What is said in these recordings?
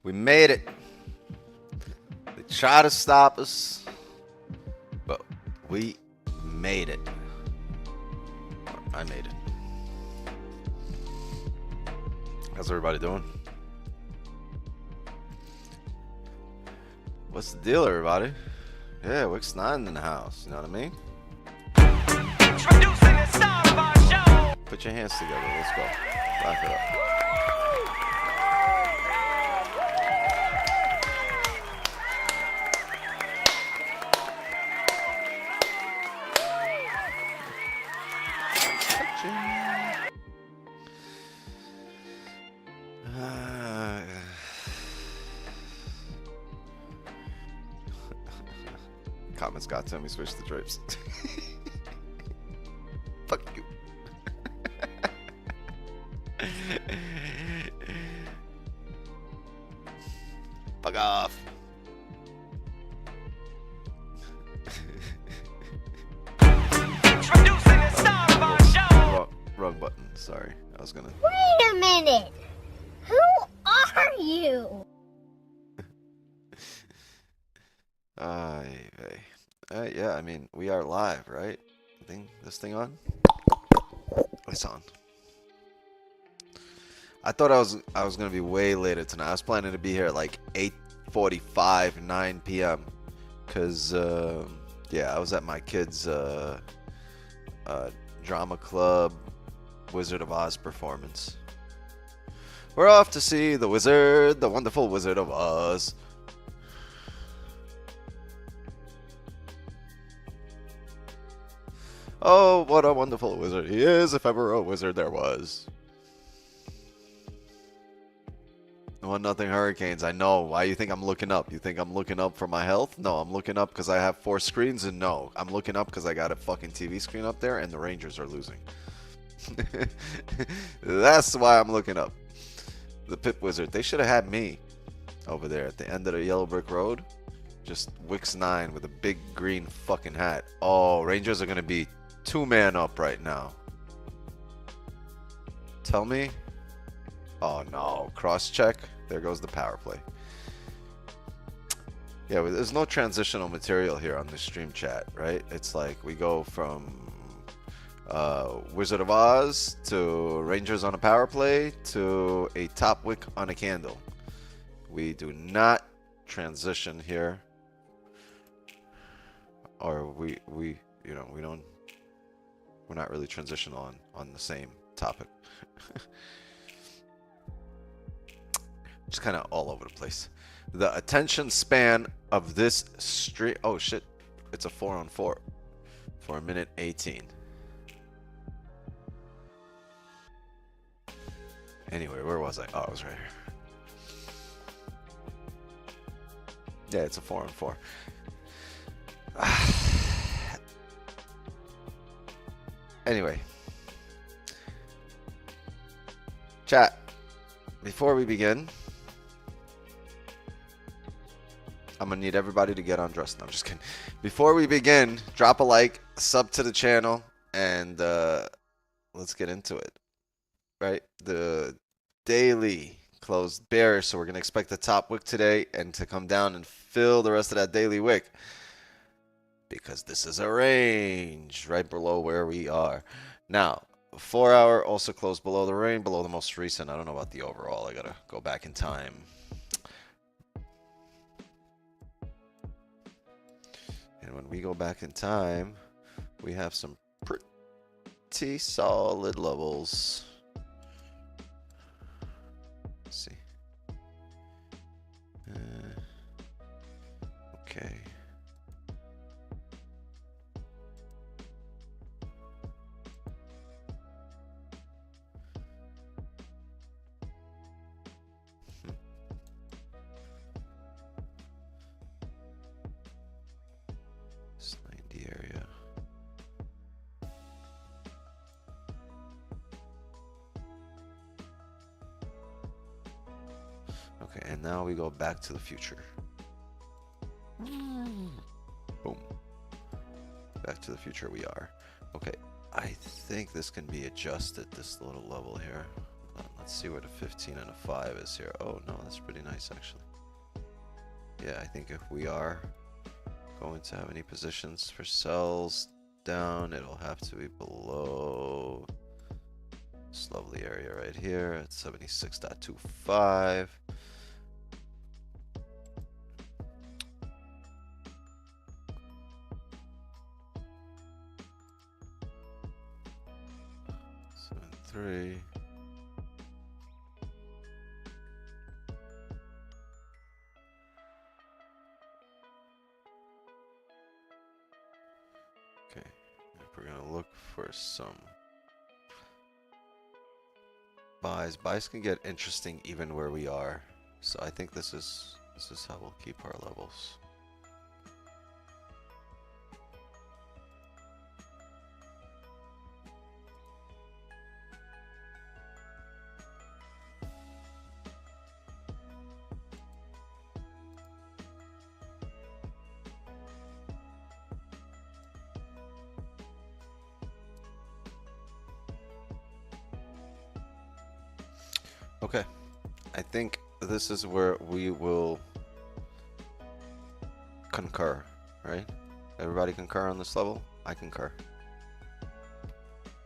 We made it. They try to stop us, but we made it. Or I made it. How's everybody doing? What's the deal, everybody? Yeah, Wix 9 in the house. You know what I mean? Introducing the star of our show. Put your hands together. Let's go. Back it up. Comments got to me, switch the drapes. Fuck you. Fuck off. Introducing the star of our show. Wrong button. Sorry. I was gonna. Wait a minute. Who are you? Yeah, I mean, we are live, right? This thing on? It's on. I thought I was gonna be way later tonight. I was planning to be here at like 8:45, 9 p.m. Cause yeah, I was at my kids' drama club Wizard of Oz performance. We're off to see the wizard, the wonderful Wizard of Oz. Oh, what a wonderful wizard he is, if ever a wizard there was. 1-0 Hurricanes. I know. Why you think I'm looking up? You think I'm looking up for my health? No, I'm looking up because I have 4 screens, and no, I'm looking up because I got a fucking TV screen up there, and the Rangers are losing. That's why I'm looking up. The Pit Wizard. They should have had me over there at the end of the Yellow Brick Road. Just Wix 9 with a big green fucking hat. Oh, Rangers are going to be 2-man up right now. Tell me. Oh no, cross check. There goes the power play. Yeah, there's no transitional material here on the stream chat, right? It's like we go from Wizard of Oz to Rangers on a power play to a top wick on a candle. We do not transition here, or we you know, we're not really transitional on the same topic. Just kind of all over the place. The attention span of this stream. Oh shit, it's a 4-on-4 for 1:18. Anyway, where was I? Oh, I was right here. Yeah, it's a 4-on-4. Anyway, chat, before we begin, I'm gonna need everybody to get undressed. No, I'm just kidding. Before we begin, drop a like, sub to the channel, and let's get into it. Right, the daily closed bearish, so we're gonna expect the top wick today and to come down and fill the rest of that daily wick, because this is a range right below where we are now. 4-hour also closed below the range, below the most recent. I don't know about the overall. I gotta go back in time. And when we go back in time, we have some pretty solid levels. Let's see. Okay. This 90 area. Okay, and now we go back to the future. Boom. Back to the future we are. Okay, I think this can be adjusted, this little level here. Let's see where the 15 and a 5 is here. Oh no, that's pretty nice actually. Yeah, I think if we are going to have any positions for sells down, it'll have to be below this lovely area right here at 76.25. Three. Okay, if we're gonna look for some buys. Buys can get interesting even where we are. So I think this is how we'll keep our levels. Okay, I think this is where we will concur, right? Everybody concur on this level? I concur.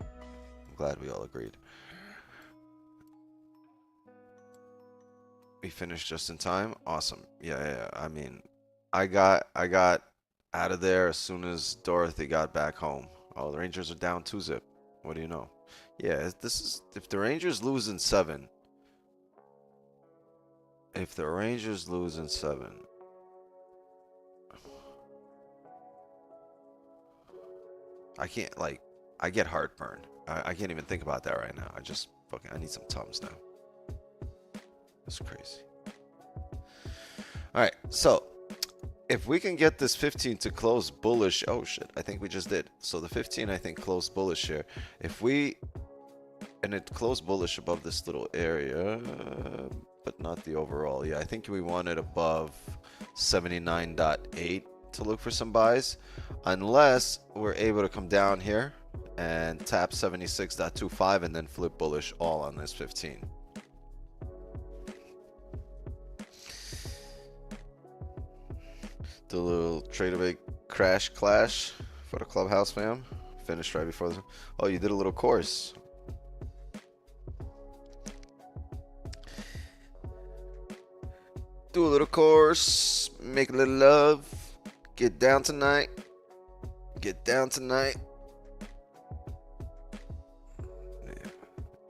I'm glad we all agreed. We finished just in time. Awesome. Yeah. I mean, I got out of there as soon as Dorothy got back home. Oh, the Rangers are down 2-zip. What do you know? Yeah, this is if the Rangers lose in 7. If the Rangers lose in 7, I can't, like, I get heartburn. I can't even think about that right now. I need some Tums now. That's crazy. All right, so if we can get this 15 to close bullish, oh shit, I think we just did. So the 15, I think, closed bullish here. And it closed bullish above this little area, but not the overall. Yeah, I think we want it above 79.8 to look for some buys, unless we're able to come down here and tap 76.25 and then flip bullish all on this 15. Do a little TradeForex crash clash for the clubhouse fam. Finished right before this. Oh, you did a little course. Do a little course, make a little love, get down tonight. Get down tonight.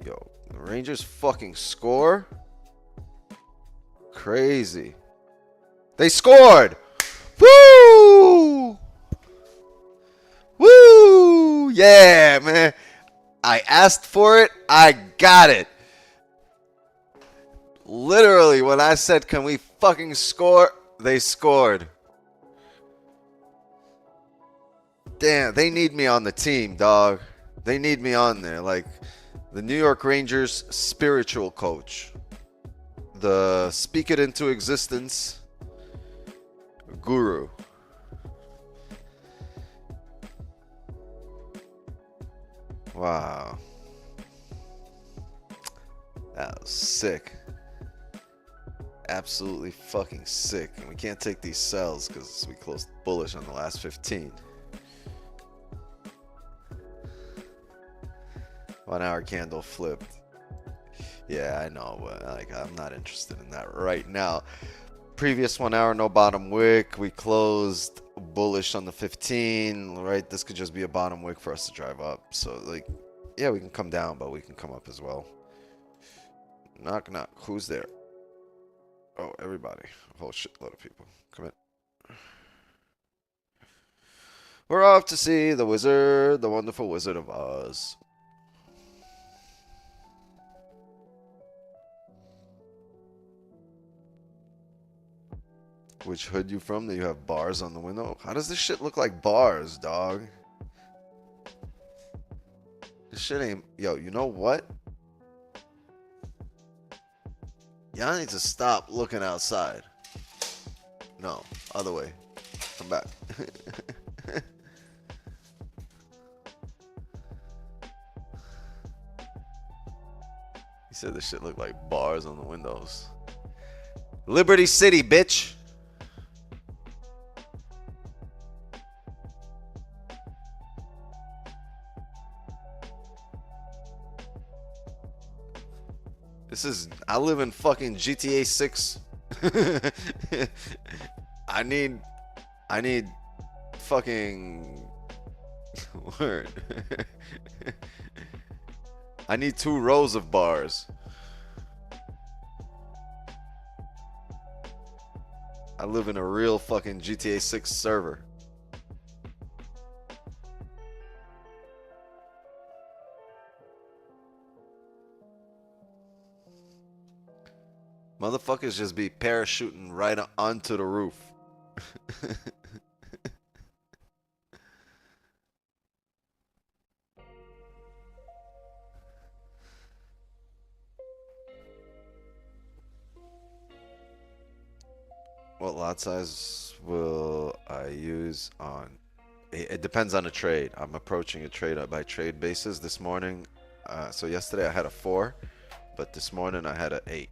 Yo, the Rangers fucking score. Crazy. They scored. Woo! Woo! Yeah, man. I asked for it. I got it. Literally, when I said, can we fucking score? They scored. Damn, they need me on the team, dog. They need me on there. Like, the New York Rangers spiritual coach. The speak it into existence guru. Wow. That was sick. Absolutely fucking sick. And we can't take these sells because we closed bullish on the last 15. 1 hour candle flipped. Yeah, I know, but like I'm not interested in that right now. Previous 1 hour, no bottom wick. We closed bullish on the 15, right? This could just be a bottom wick for us to drive up. So like, yeah, we can come down, but we can come up as well. Knock, knock. Who's there? Oh, everybody. A whole shitload of people. Come in. We're off to see the wizard, the wonderful Wizard of Oz. Which hood you from that you have bars on the window? How does this shit look like bars, dog? This shit ain't... Yo, you know what? Y'all need to stop looking outside. No, other way. Come back. You said this shit looked like bars on the windows. Liberty City, bitch. I live in fucking GTA 6. I need fucking word. I need 2 rows of bars. I live in a real fucking GTA 6 server. Motherfuckers just be parachuting right onto the roof. What lot size will I use on? It depends on the trade. I'm approaching a trade by trade basis this morning. So yesterday I had a 4, but this morning I had a 8.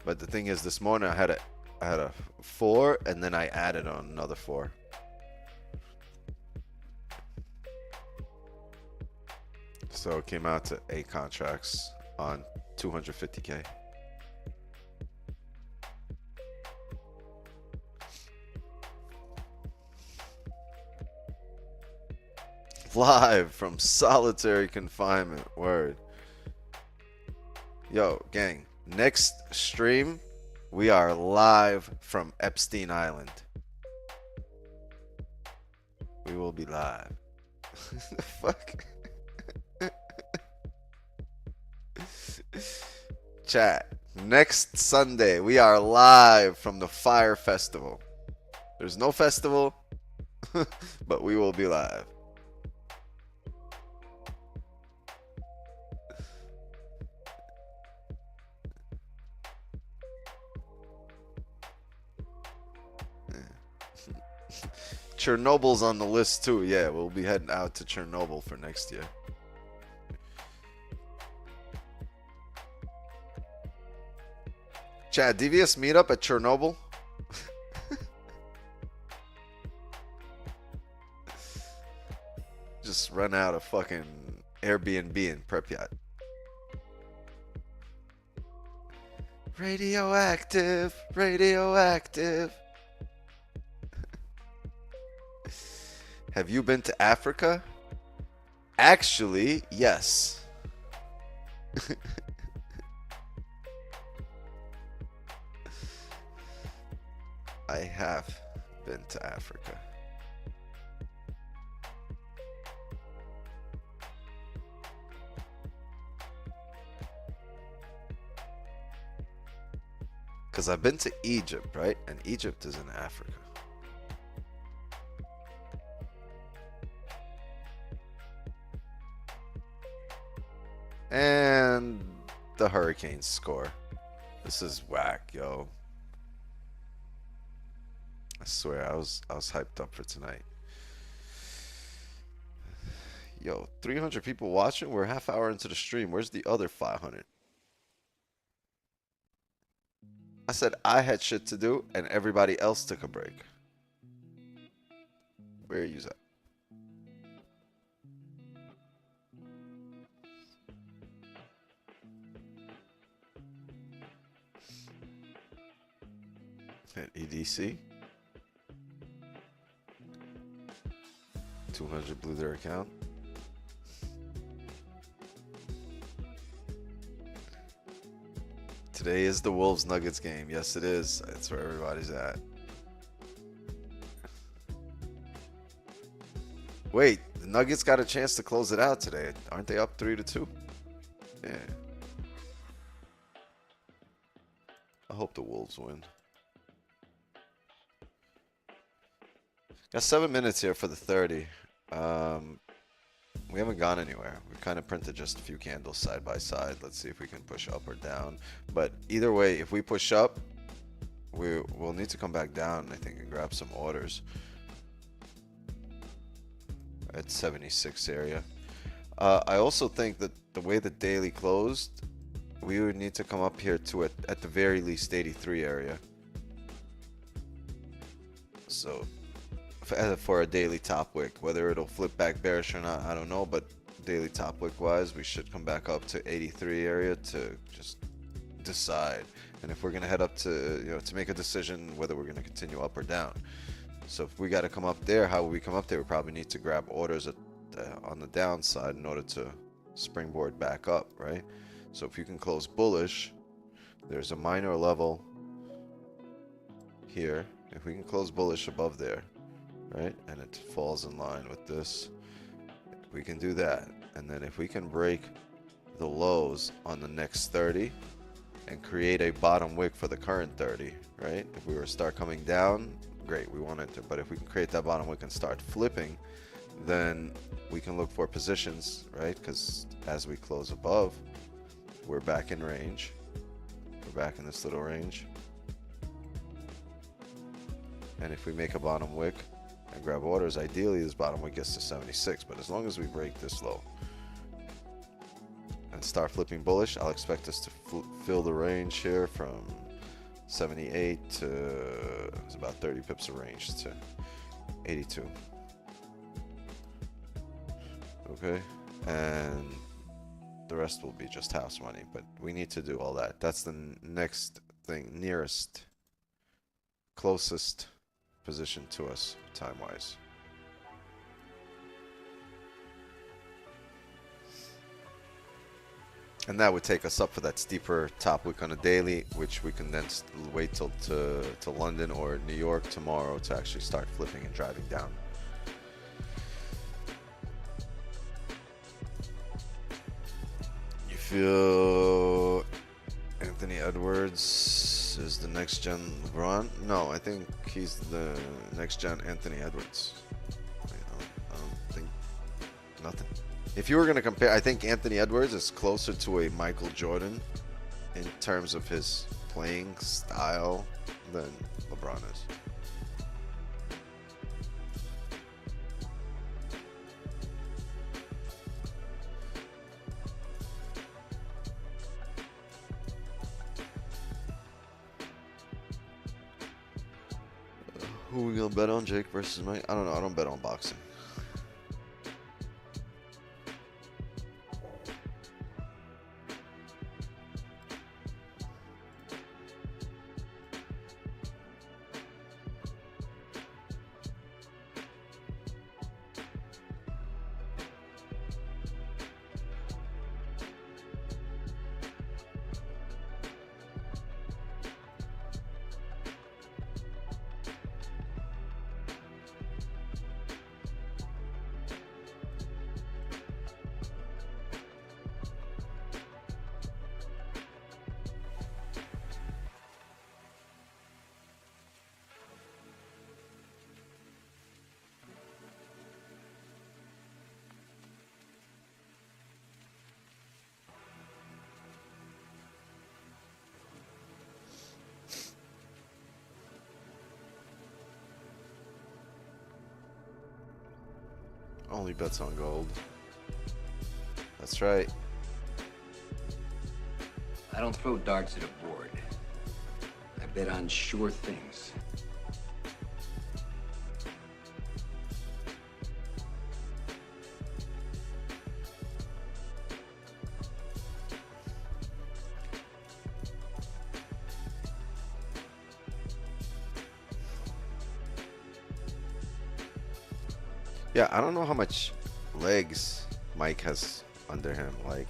But the thing is, this morning I had a 4, and then I added on another 4. So it came out to 8 contracts on 250K. Live from solitary confinement. Word. Yo, gang. Next stream, we are live from Epstein Island. We will be live. The fuck? Chat. Next Sunday, we are live from the Fire Festival. There's no festival, but we will be live. Chernobyl's on the list too. Yeah, we'll be heading out to Chernobyl for next year. Chad, devious meetup at Chernobyl? Just run out of fucking Airbnb in Pripyat. Radioactive, radioactive. Have you been to Africa? Actually, yes. I have been to Africa. Because I've been to Egypt, right? And Egypt is in Africa. And the Hurricanes score. This is whack, yo. I swear, I was hyped up for tonight. Yo, 300 people watching. We're a half hour into the stream. Where's the other 500? I said I had shit to do, and everybody else took a break. Where are you at? At EDC. 200 blew their account. Today is the Wolves Nuggets game. Yes, it is. That's where everybody's at. Wait, the Nuggets got a chance to close it out today. Aren't they up 3-2? Yeah. I hope the Wolves win. Got 7 minutes here for the 30. We haven't gone anywhere. We kind of printed just a few candles side by side. Let's see if we can push up or down. But either way, if we push up, we'll need to come back down, I think, and grab some orders at 76 area. I also think that the way the daily closed, we would need to come up here to it at the very least 83 area. So for a daily top wick, whether it'll flip back bearish or not, I don't know, but daily top wick wise, we should come back up to 83 area to just decide. And if we're gonna head up to, you know, to make a decision whether we're gonna continue up or down. So if we got to come up there, how will we come up there? We probably need to grab orders on the downside in order to springboard back up, right? So if you can close bullish, there's a minor level here. If we can close bullish above there, right, and it falls in line with this, we can do that. And then if we can break the lows on the next 30 and create a bottom wick for the current 30, right? If we were to start coming down, great, we want it to. But if we can create that bottom wick and start flipping, then we can look for positions, right? Because as we close above, we're back in range. We're back in this little range. And if we make a bottom wick and grab orders, ideally this bottom wick gets to 76. But as long as we break this low and start flipping bullish, I'll expect us to fill the range here from 78 to, it's about 30 pips of range to 82. Okay, and the rest will be just house money, but we need to do all that. That's the next thing, nearest, closest position to us time-wise. And that would take us up for that steeper top wick on a daily, which we can then wait till to London or New York tomorrow to actually start flipping and driving down. You feel Anthony Edwards is the next gen LeBron? No, I think he's the next gen Anthony Edwards. I don't think nothing. If you were going to compare, I think Anthony Edwards is closer to a Michael Jordan in terms of his playing style than LeBron is. Who are we going to bet on, Jake versus Mike? I don't know. I don't bet on boxing. Only bets on gold. That's right. I don't throw darts at a board. I bet on sure things. Yeah, I don't know how much legs Mike has under him. Like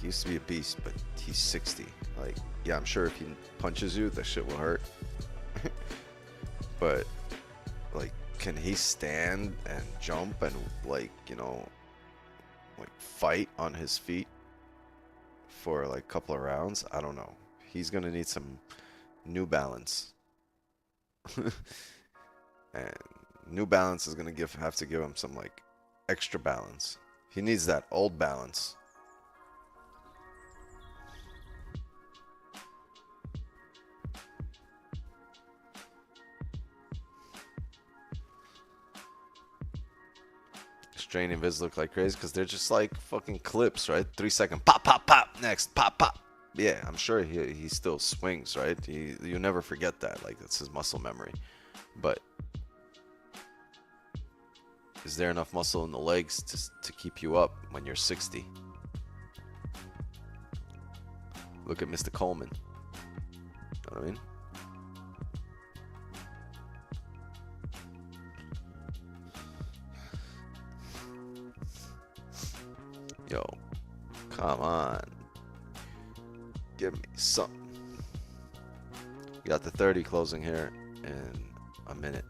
he used to be a beast, but he's 60. Like, yeah, I'm sure if he punches you, that shit will hurt. But like, can he stand and jump and like, you know, like fight on his feet for like a couple of rounds? I don't know. He's gonna need some New Balance. And New Balance is gonna have to give him some like extra balance. He needs that old balance. Straining vids look like crazy because they're just like fucking clips, right? 3 second pop, pop, pop. Next pop, pop. Yeah, I'm sure he still swings, right? You never forget that. Like that's his muscle memory. But is there enough muscle in the legs to keep you up when you're 60? Look at Mr. Coleman. Know what I mean? Yo, come on. Give me something. We got the 30 closing here in a minute.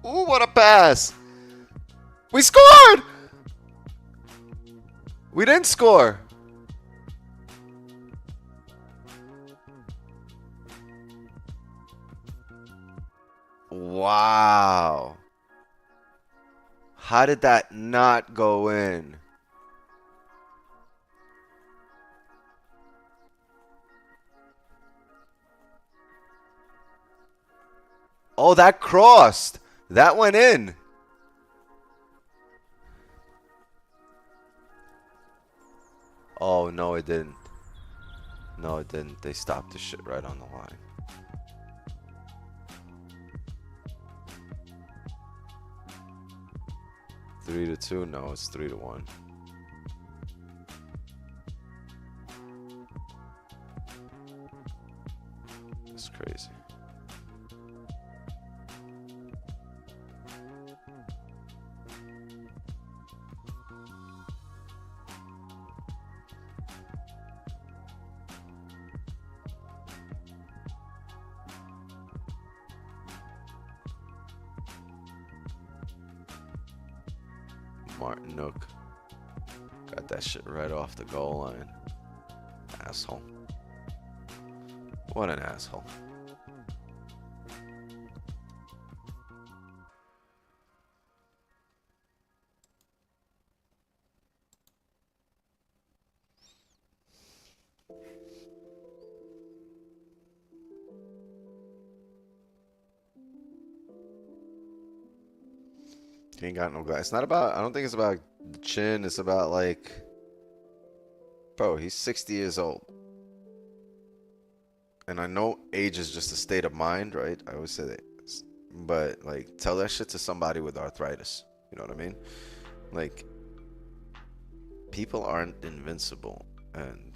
Ooh, what a pass! We scored! We didn't score. Wow. How did that not go in? Oh, that crossed. That went in. Oh, no, it didn't. No, it didn't. They stopped the shit right on the line. Three to 2? No, it's 3-1. It's crazy. Martin Nook got that shit right off the goal line. Asshole. What an asshole. He ain't got no guy. It's not about, I don't think it's about the chin. It's about like, bro, he's 60 years old. And I know age is just a state of mind, right? I always say that. But like, tell that shit to somebody with arthritis. You know what I mean? Like, people aren't invincible. And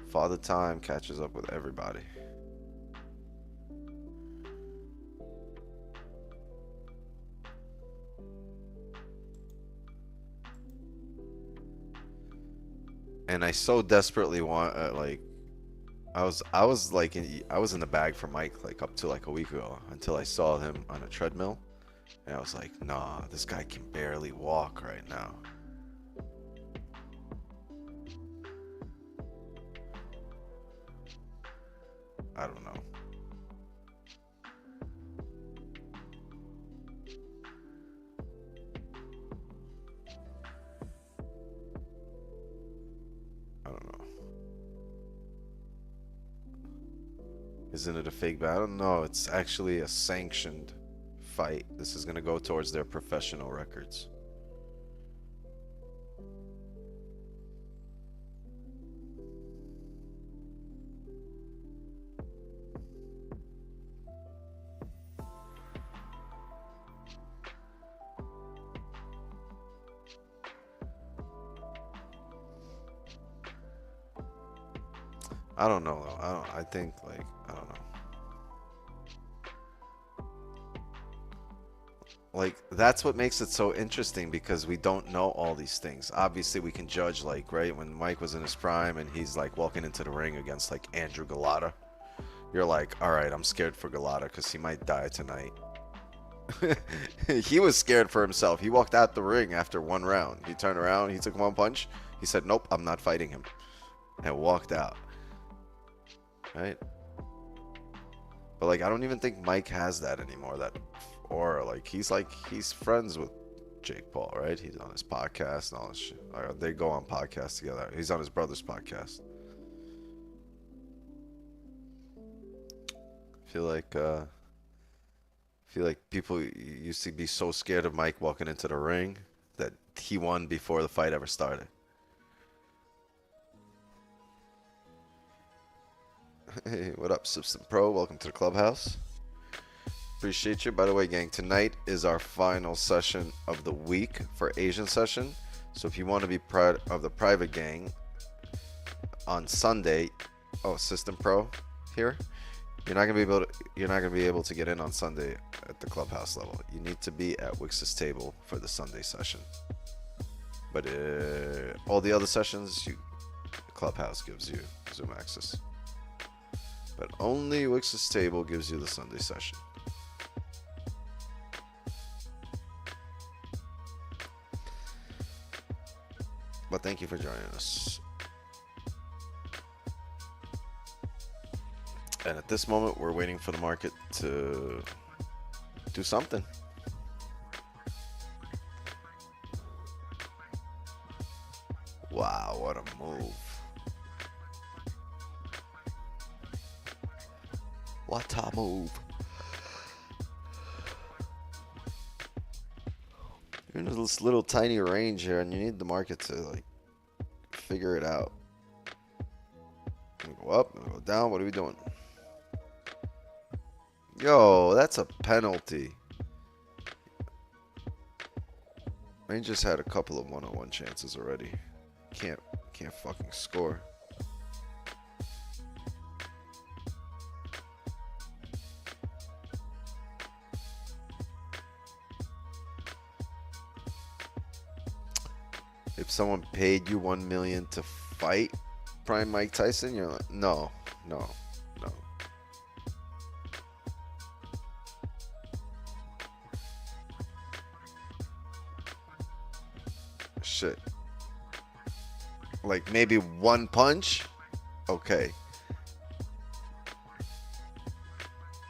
Father Time catches up with everybody. And I so desperately want like I was like I was in the bag for Mike like up to like a week ago until I saw him on a treadmill, and I was like, nah, this guy can barely walk right now. I don't know. I don't know. Isn't it a fake battle? No, it's actually a sanctioned fight. This is going to go towards their professional records. I don't know though. I think like, I don't know. Like, that's what makes it so interesting, because we don't know all these things. Obviously, we can judge, like, right, when Mike was in his prime and he's, like, walking into the ring against, like, Andrew Galata. You're like, all right, I'm scared for Galata because he might die tonight. He was scared for himself. He walked out the ring after one round. He turned around, he took one punch. He said, nope, I'm not fighting him. And walked out. Right? But, like, I don't even think Mike has that anymore, that aura. Like he's friends with Jake Paul, right? He's on his podcast and all this shit. Or they go on podcasts together. He's on his brother's podcast. Feel like people used to be so scared of Mike walking into the ring that he won before the fight ever started. Hey, what up, Substant Pro? Welcome to the clubhouse. Appreciate you. By the way, gang, tonight is our final session of the week for Asian session. So if you want to be part of the private gang on Sunday, System Pro here, you're not gonna be able to get in on Sunday at the clubhouse level. You need to be at Wix's table for the Sunday session. But all the other sessions, the clubhouse gives you Zoom access. But only Wix's table gives you the Sunday session. But thank you for joining us. And at this moment, we're waiting for the market to do something. Wow, what a move. What a move. You're in this little tiny range here, and you need the market to like figure it out. Go up, go down. What are we doing? Yo, that's a penalty. Rangers had a couple of one-on-one chances already. Can't fucking score. If someone paid you $1 million to fight Prime Mike Tyson, you're like, no. Shit. Like maybe one punch? Okay.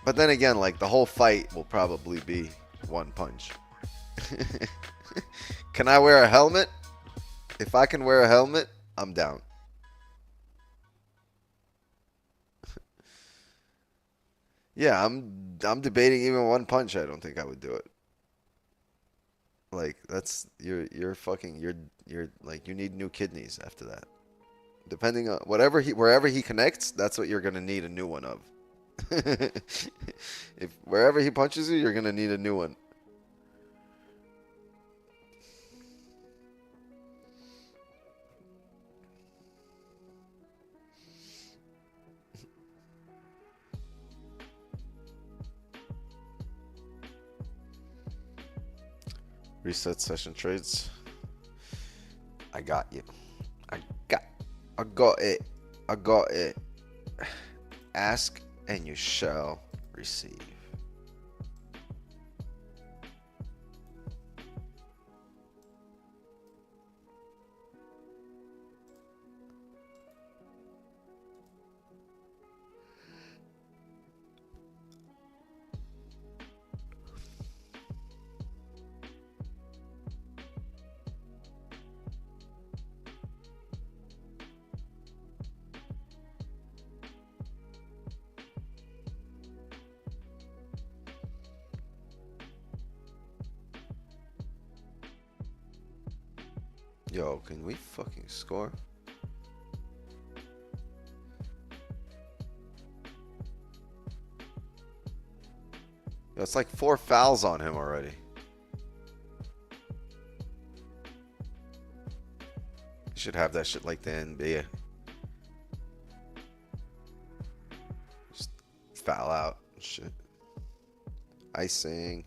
But then again, like the whole fight will probably be one punch. Can I wear a helmet? If I can wear a helmet, I'm down. Yeah, I'm debating even one punch. I don't think I would do it. Like that's you're like you need new kidneys after that. Depending on wherever he connects, that's what you're gonna need a new one of. If wherever he punches you, you're gonna need a new one. Reset session trades. I got you. I got it. Ask and you shall receive. Yo, can we fucking score? Yo, it's like 4 fouls on him already. You should have that shit like the NBA. Just foul out and shit. Icing.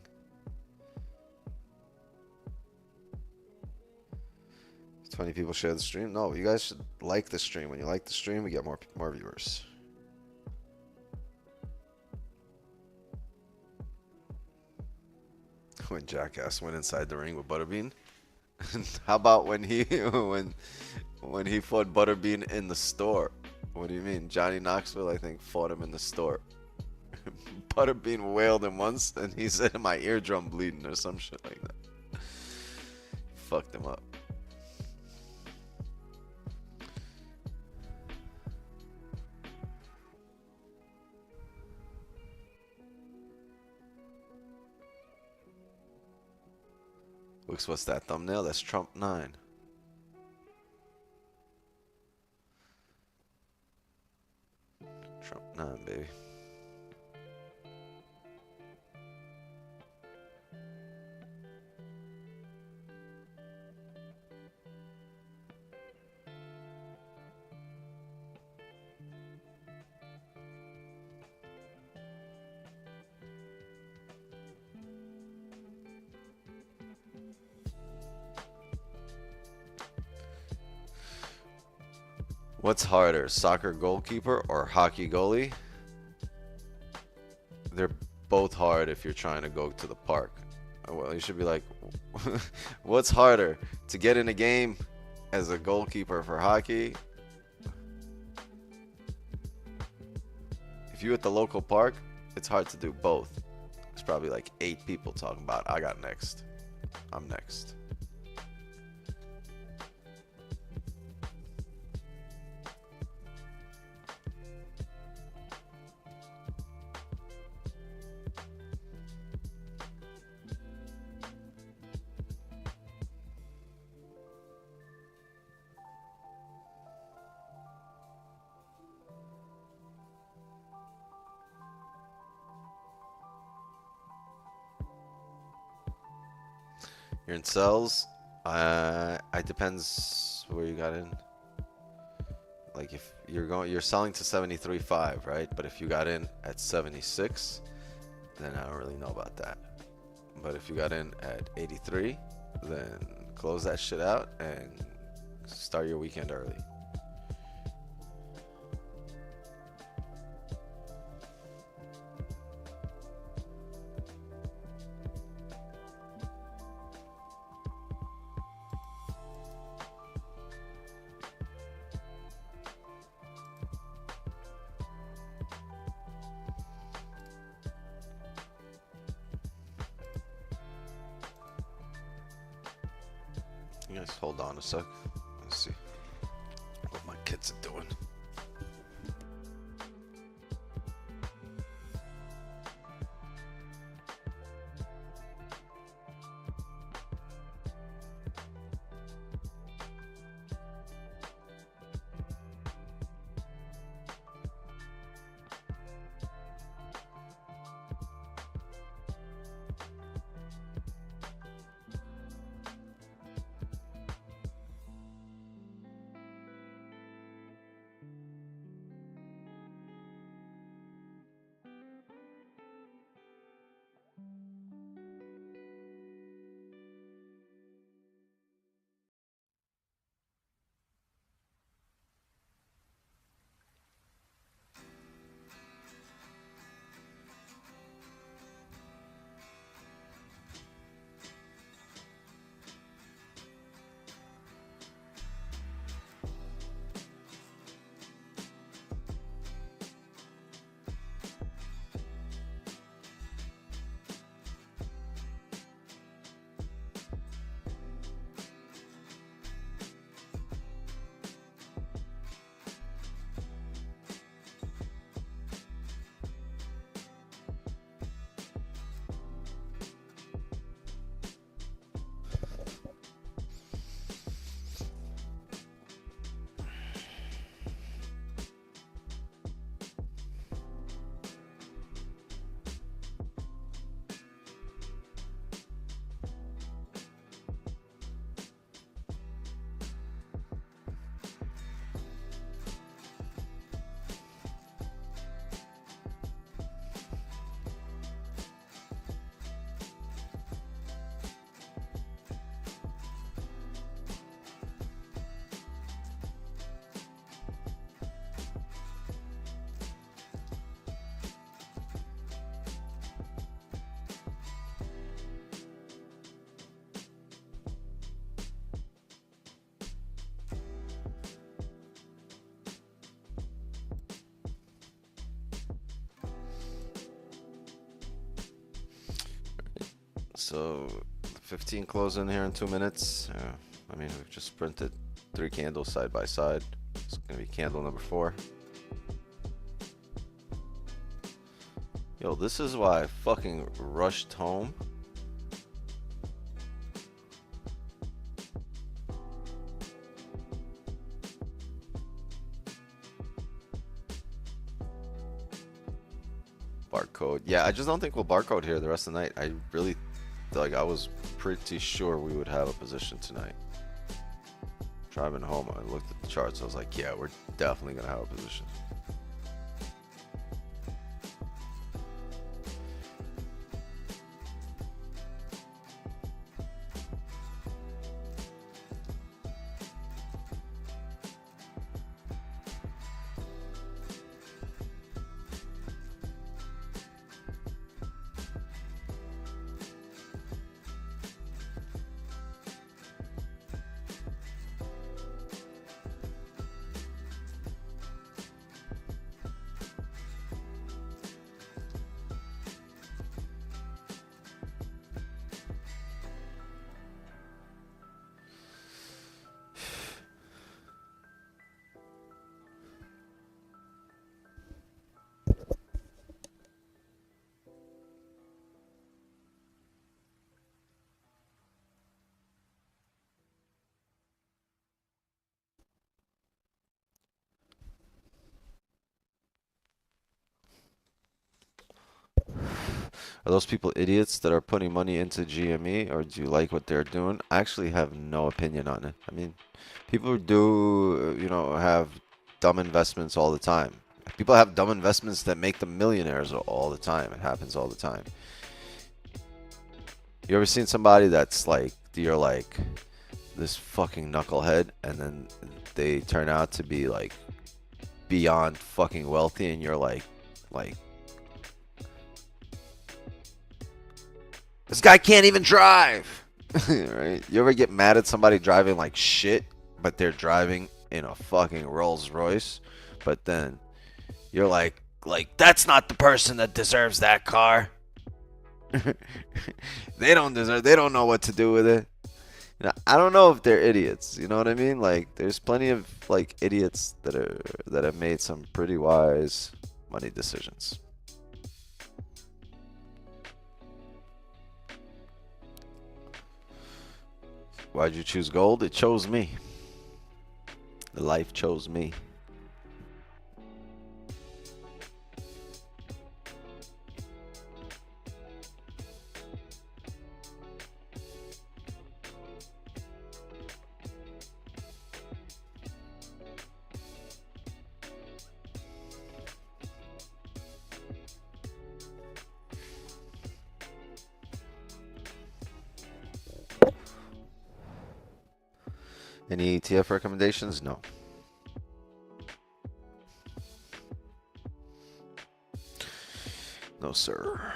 20 people share the stream. No, you guys should like the stream. When you like the stream, we get more viewers. When Jackass went inside the ring with Butterbean. How about when he fought Butterbean in the store? What do you mean? Johnny Knoxville, I think, fought him in the store. Butterbean wailed him once, and he said my eardrum bleeding or some shit like that. fucked him up. Wix, what's that thumbnail? That's Trump 9. Trump 9, baby. What's harder, soccer goalkeeper or hockey goalie? They're both hard if you're trying to go to the park. Well, you should be like, what's harder, to get in a game as a goalkeeper for hockey? If you're at the local park, it's hard to do both. There's probably like 8 people talking about, I got next. I'm next. You're in cells. It depends where you got in. Like if you're selling to 73.5, right? But if you got in at 76, then I don't really know about that. But if you got in at 83, then close that shit out and start your weekend early. You guys hold on a sec. Let's see what my kids are doing. So the 15 close in here in 2 minutes. I mean, we've just printed 3 candles side by side. It's gonna be candle number 4. Yo, this is why I fucking rushed home. Barcode. Yeah, I just don't think we'll barcode here the rest of the night. I really, like, I was pretty sure we would have a position tonight. Driving home, I looked at the charts. I was like, yeah, we're definitely gonna have a position. Are those people idiots that are putting money into GME, or do you like what they're doing? I actually have no opinion on it. I mean, people do, you know, have dumb investments all the time. People have dumb investments that make them millionaires all the time. It happens all the time. You ever seen somebody that's like, you're like this fucking knucklehead, and then they turn out to be like beyond fucking wealthy, and you're like, this guy can't even drive. Right? You ever get mad at somebody driving like shit, but they're driving in a fucking Rolls Royce? But then you're like that's not the person that deserves that car. They don't know what to do with it. You know, I don't know if they're idiots. You know what I mean? Like, there's plenty of like idiots that have made some pretty wise money decisions. Why'd you choose gold? It chose me. Life chose me. Any ETF recommendations? No. No, sir.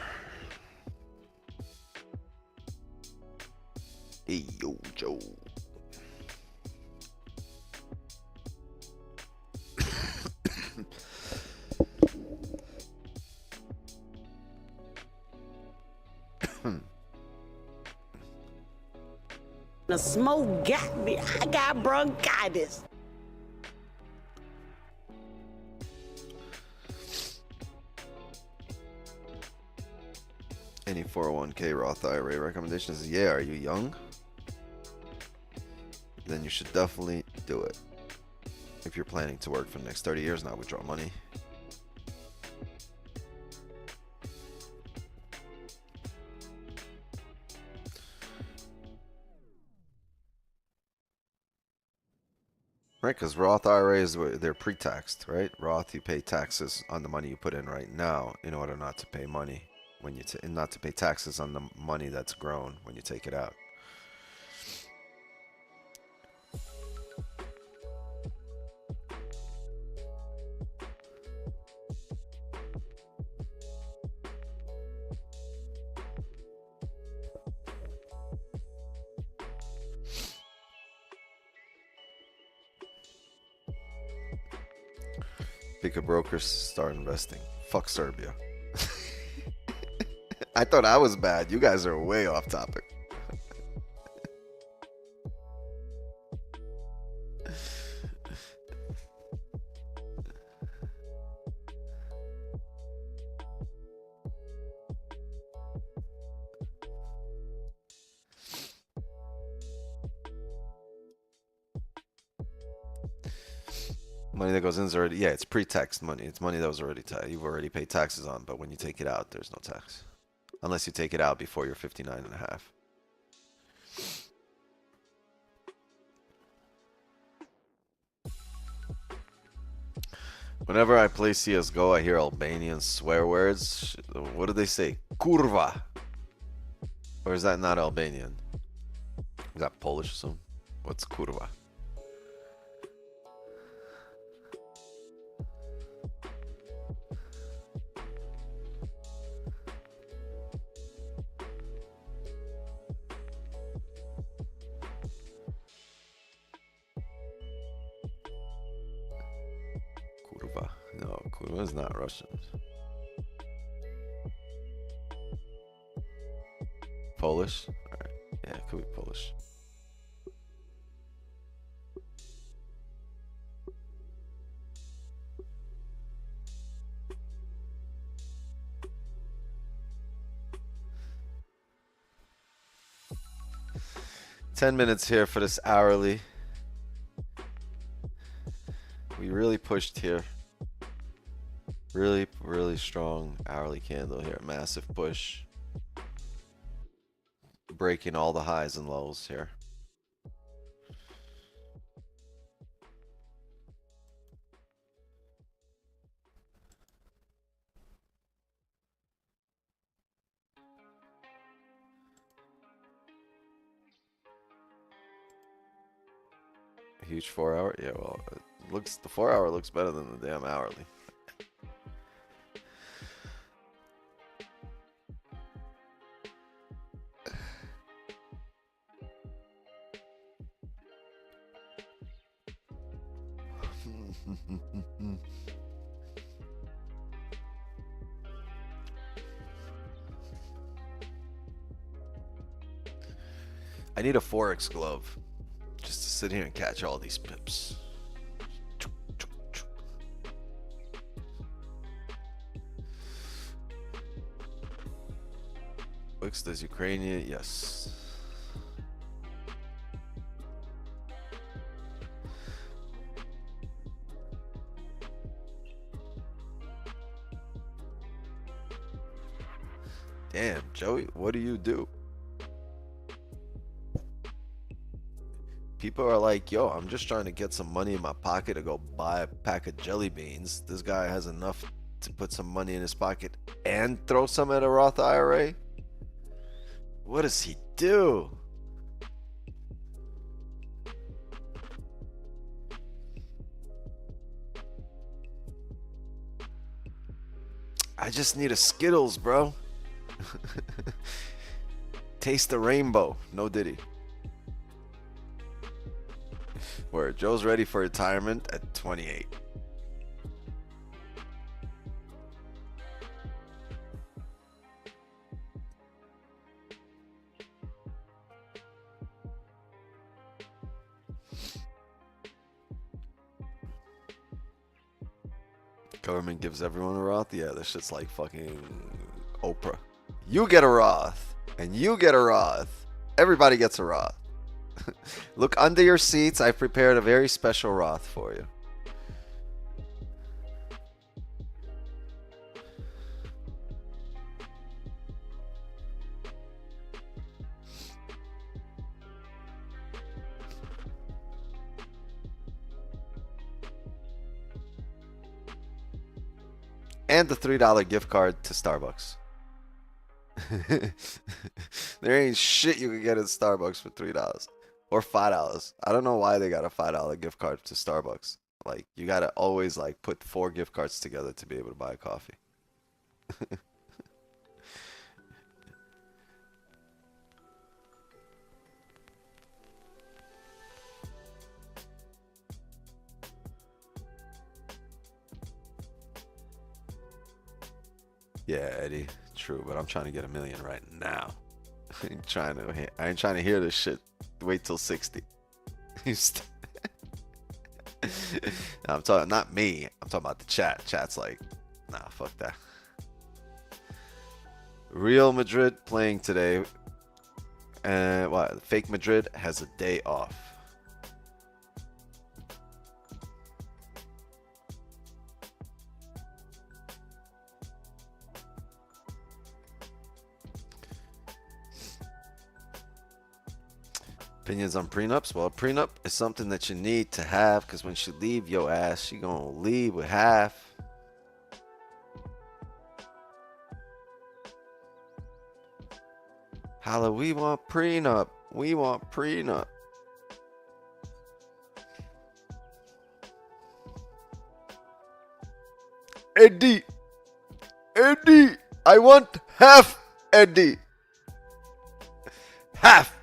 Hey, yo, Joe. The smoke got me. I got bronchitis. Any 401k Roth IRA recommendations? Yeah, are you young? Then you should definitely do it. If you're planning to work for the next 30 years, not withdraw money. Right, because Roth IRAs, they're pre-taxed, right? Roth, you pay taxes on the money you put in right now in order not to pay money when you not to pay taxes on the money that's grown when you take it out. Pick a broker, start investing. Fuck Serbia. I thought I was bad. You guys are way off topic. Money that goes in is already, yeah, it's pre-taxed money. It's money that was already you've already paid taxes on, but when you take it out, there's no tax. Unless you take it out before you're 59 and a half. Whenever I play CSGO, I hear Albanian swear words. What do they say? Kurva. Or is that not Albanian? Is that Polish or something? What's kurva? Kurva. No, kurva is not Russian. Polish? Alright. Yeah, it could be Polish. $10 minutes here for this hourly. We really pushed here. Really, really strong hourly candle here. Massive push. Breaking all the highs and lows here. A huge 4 hour? Yeah, well, it looks, the 4 hour looks better than the damn hourly. I need a Forex glove just to sit here and catch all these pips. Looks, does Ukraine? Yes. Damn, Joey, what do you do? People are like, yo, I'm just trying to get some money in my pocket to go buy a pack of jelly beans. This guy has enough to put some money in his pocket and throw some at a Roth IRA? What does he do? I just need a Skittles, bro. Taste the rainbow. No Diddy. Where Joe's ready for retirement at 28. Government gives everyone a Roth? Yeah, this shit's like fucking Oprah. You get a Roth, and you get a Roth. Everybody gets a Roth. Look under your seats. I've prepared a very special Roth for you. And the $3 gift card to Starbucks. There ain't shit you can get at Starbucks for $3 or $5. I don't know why they got a $5 gift card to Starbucks. Like, you gotta always like put 4 gift cards together to be able to buy a coffee. Yeah, Eddie, true, but I'm trying to get $1 million right now. I ain't trying to hear this shit. Wait till 60. I'm talking, not me. I'm talking about the chat. Chat's like, nah, fuck that. Real Madrid playing today. And what? Fake Madrid has a day off. Opinions on prenups? Well, a prenup is something that you need to have because when she leave your ass, she gonna leave with half. Holla, we want prenup. We want prenup. Eddie. Eddie. I want half, Eddie. Half.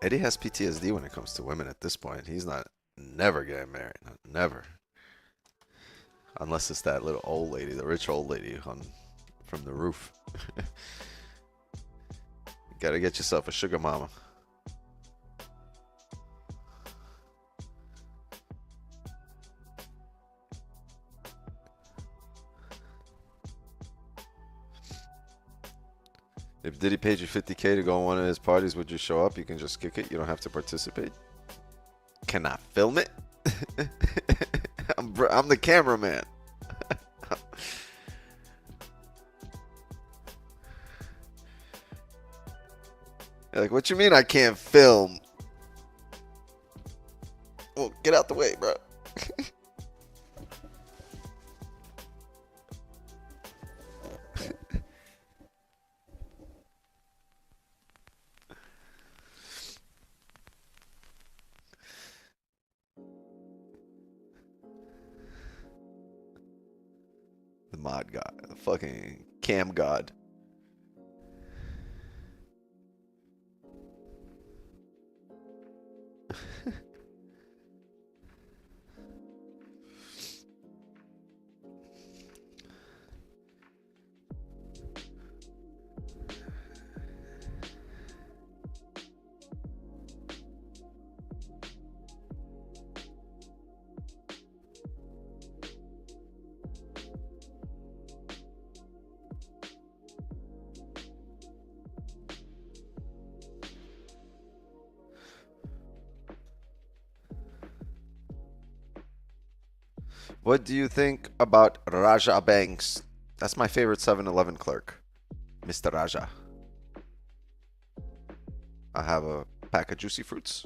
Eddie has PTSD when it comes to women at this point. He's not never getting married. Never. Unless it's that little old lady, the rich old lady from the roof. You gotta get yourself a sugar mama. If Diddy paid you $50K to go on one of his parties, would you show up? You can just kick it. You don't have to participate. Can I film it? I'm the cameraman. Like, what you mean I can't film? Well, get out the way, bro. The mod god, the fucking cam god. What do you think about Raja Banks? That's my favorite 7-Eleven clerk, Mr. Raja. I have a pack of juicy fruits.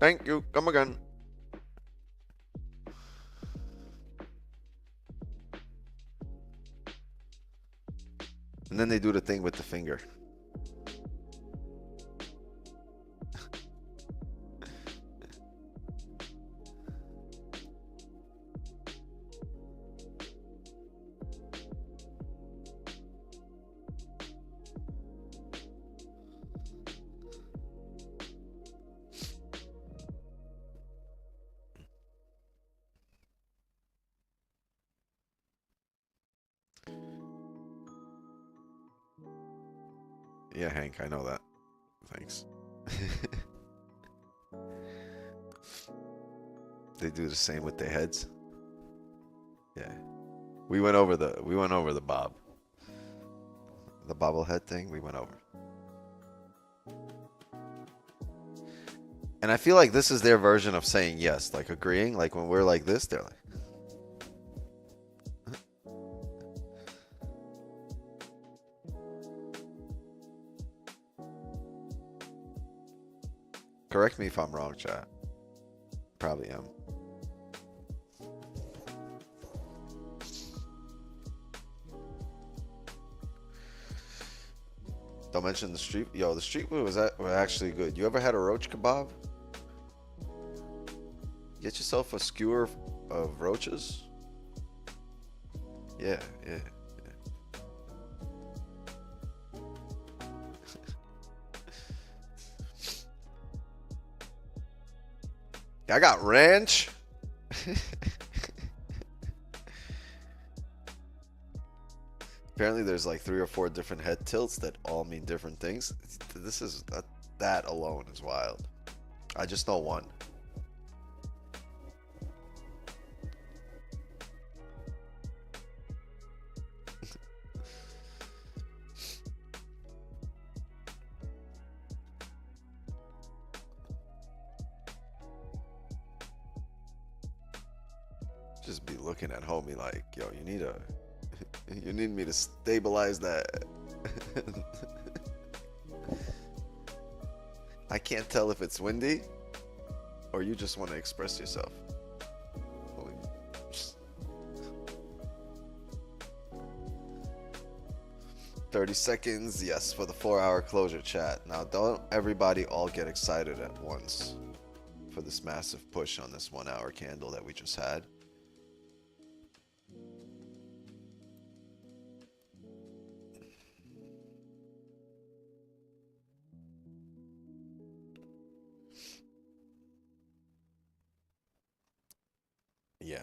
Thank you. Come again. And then they do the thing with the finger. Yeah, Hank, I know that. Thanks. They do the same with their heads. Yeah. We went over the bob. The bobblehead thing, we went over. And I feel like this is their version of saying yes, like agreeing. Like when we're like this, they're like. Correct me if I'm wrong, chat. Probably am. Don't mention the street. Yo, the street food was actually good. You ever had a roach kebab? Get yourself a skewer of roaches. Yeah, yeah. I got ranch. Apparently there's like 3 or 4 different head tilts that all mean different things. This is that alone is wild. I just know one. Just be looking at homie like, yo, you need me to stabilize that. I can't tell if it's windy or you just want to express yourself. 30 seconds, yes, for the 4-hour closure chat. Now, don't everybody all get excited at once for this massive push on this 1-hour candle that we just had. Yeah.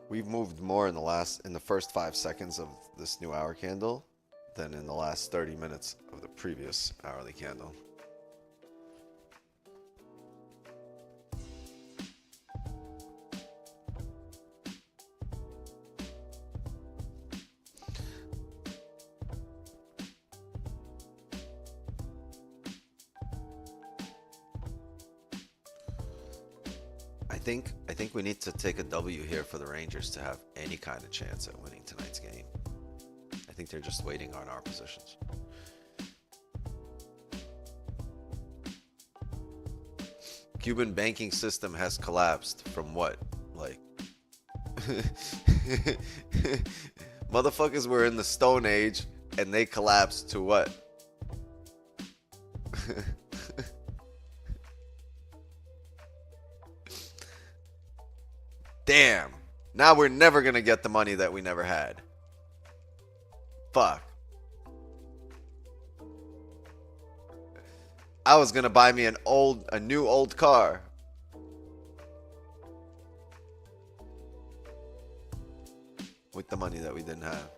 We've moved more in the first 5 seconds of this new hour candle than in the last 30 minutes of the previous hourly candle. I think we need to take a W here for the Rangers to have any kind of chance at winning tonight's game. I think they're just waiting on our positions. Cuban banking system has collapsed from what? Like motherfuckers were in the Stone Age and they collapsed to what? Damn. Now we're never going to get the money that we never had. Fuck. I was going to buy me a new old car. With the money that we didn't have.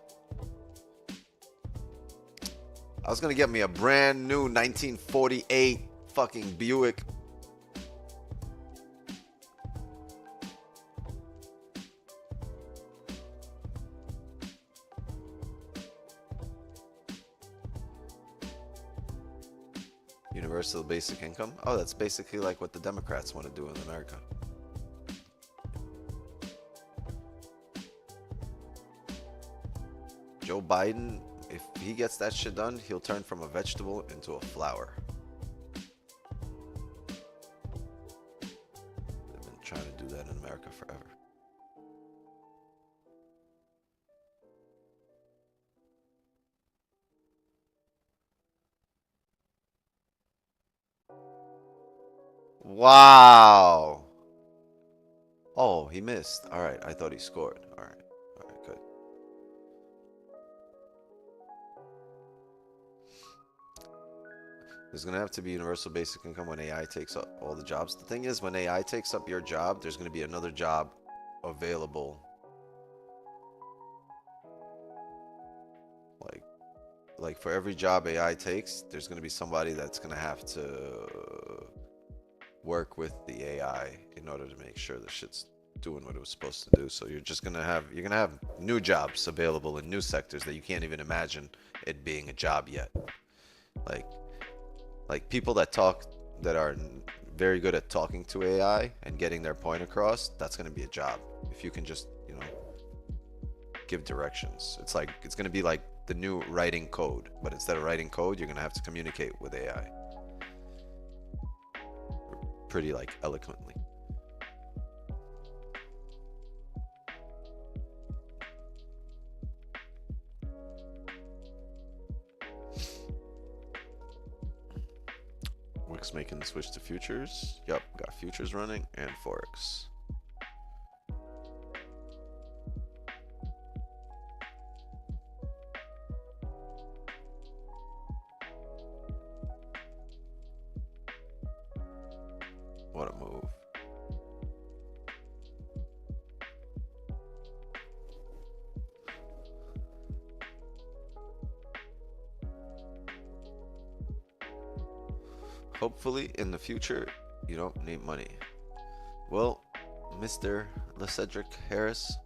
I was going to get me a brand new 1948 fucking Buick. Universal basic income. Oh, that's basically like what the Democrats want to do in America. Joe Biden, if he gets that shit done, he'll turn from a vegetable into a flower. They've been trying to do that in America forever. Wow. Oh, he missed. All right. I thought he scored. All right. All right, good. There's going to have to be universal basic income when AI takes up all the jobs. The thing is, when AI takes up your job, there's going to be another job available. Like for every job AI takes, there's going to be somebody that's going to have to work with the AI in order to make sure the shit's doing what it was supposed to do. So you're gonna have new jobs available in new sectors that you can't even imagine it being a job yet. Like people that are very good at talking to AI and getting their point across, that's gonna be a job. If you can just, give directions. It's gonna be like the new writing code, but instead of writing code, you're gonna have to communicate with AI. Pretty eloquently. then switch to futures. Yep, got futures running and forex. What a move. Hopefully in the future you don't need money. Well, Mr. LeCedric Harris,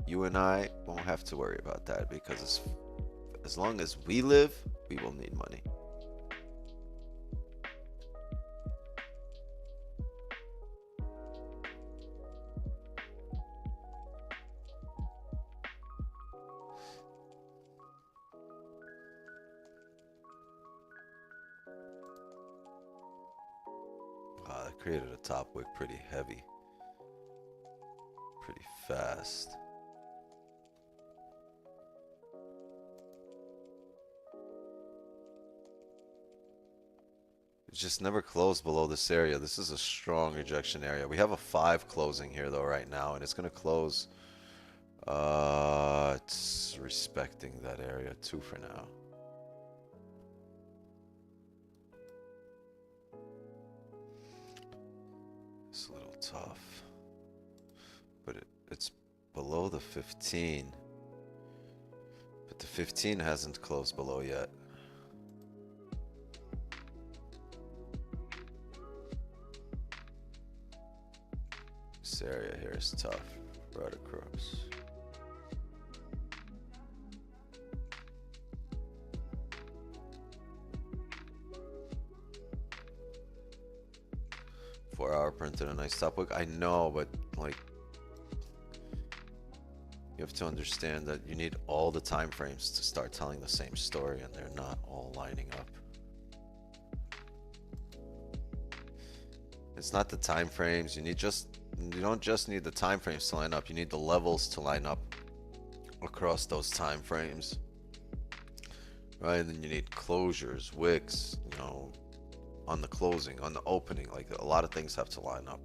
you and I won't have to worry about that, because as long as we live, we will need money. That created a top wick pretty heavy, pretty fast. It just never closed below this area. This is a strong rejection area. We have a 5 closing here though right now, and it's gonna close. It's respecting that area 2 for now. It's a little tough, but it's below the 15, but the 15 hasn't closed below yet. This area here is tough, right across. Four-hour printed a nice top wick. I know, but like, you have to understand that you need all the time frames to start telling the same story, and they're not all lining up. It's not the time frames. You don't just need the time frames to line up. You need the levels to line up across those time frames, right? And then you need closures, wicks, you know, on the closing, on the opening. Like, a lot of things have to line up.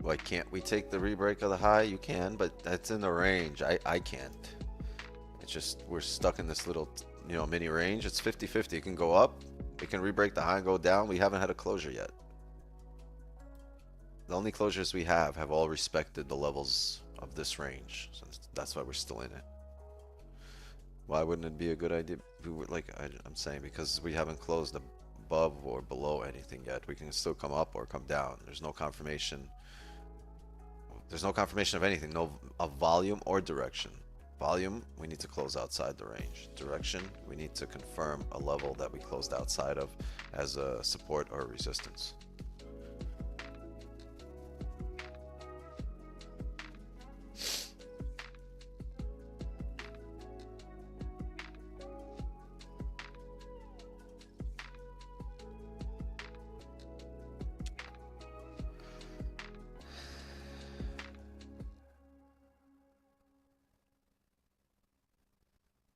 Why can't we take the rebreak of the high? You can, but that's in the range. I can't. It's just, we're stuck in this little, you know, mini range. It's 50-50. It can go up, it can rebreak the high and go down. We haven't had a closure yet. The only closures we have all respected the levels of this range. So that's why we're still in it. Why wouldn't it be a good idea? We would, like I'm saying, because we haven't closed above or below anything yet. We can still come up or come down. There's no confirmation. There's no confirmation of anything, no of volume or direction. Volume, we need to close outside the range. Direction, we need to confirm a level that we closed outside of as a support or resistance.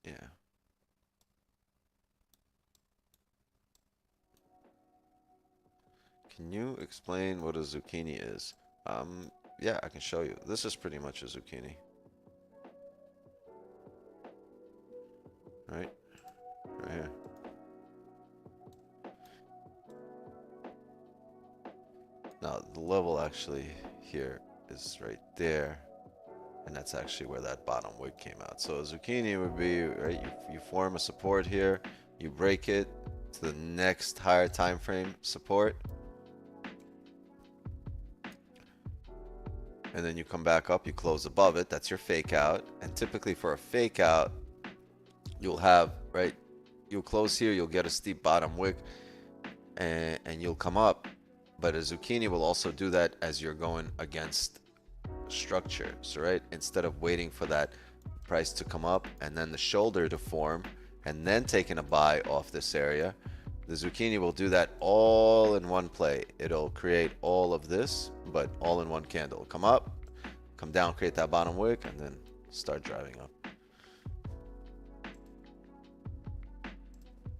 Yeah. Can you explain what a zucchini is? Yeah, I can show you. This is pretty much a zucchini. Right here. Now, the level actually here is right there. And that's actually where that bottom wick came out. So a zucchini would be, right, you form a support here, you break it to the next higher time frame support, and then you come back up, you close above it. That's your fake out. And typically for a fake out, you'll have, right, you'll close here, you'll get a steep bottom wick, and you'll come up. But a zucchini will also do that as you're going against structure. So right, instead of waiting for that price to come up and then the shoulder to form and then taking a buy off this area, The zucchini will do that all in one play. It'll create all of this, but all in one candle. Come up, come down, create that bottom wick, and then start driving up.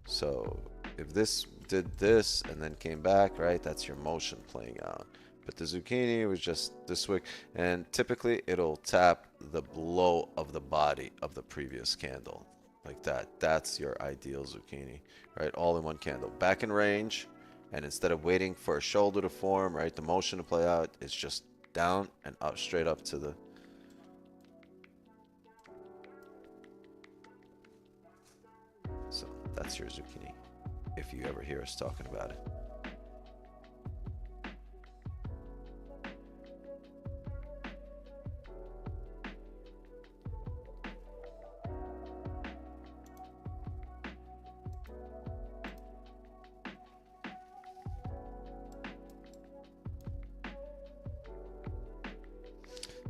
So if this did this and then came back, right, that's your motion playing out. But the zucchini was just this wick, and typically it'll tap the below of the body of the previous candle. Like that. That's your ideal zucchini, right? All in one candle. Back in range, and instead of waiting for a shoulder to form, right, the motion to play out, it's just down and up, straight up to the... So that's your zucchini, if you ever hear us talking about it.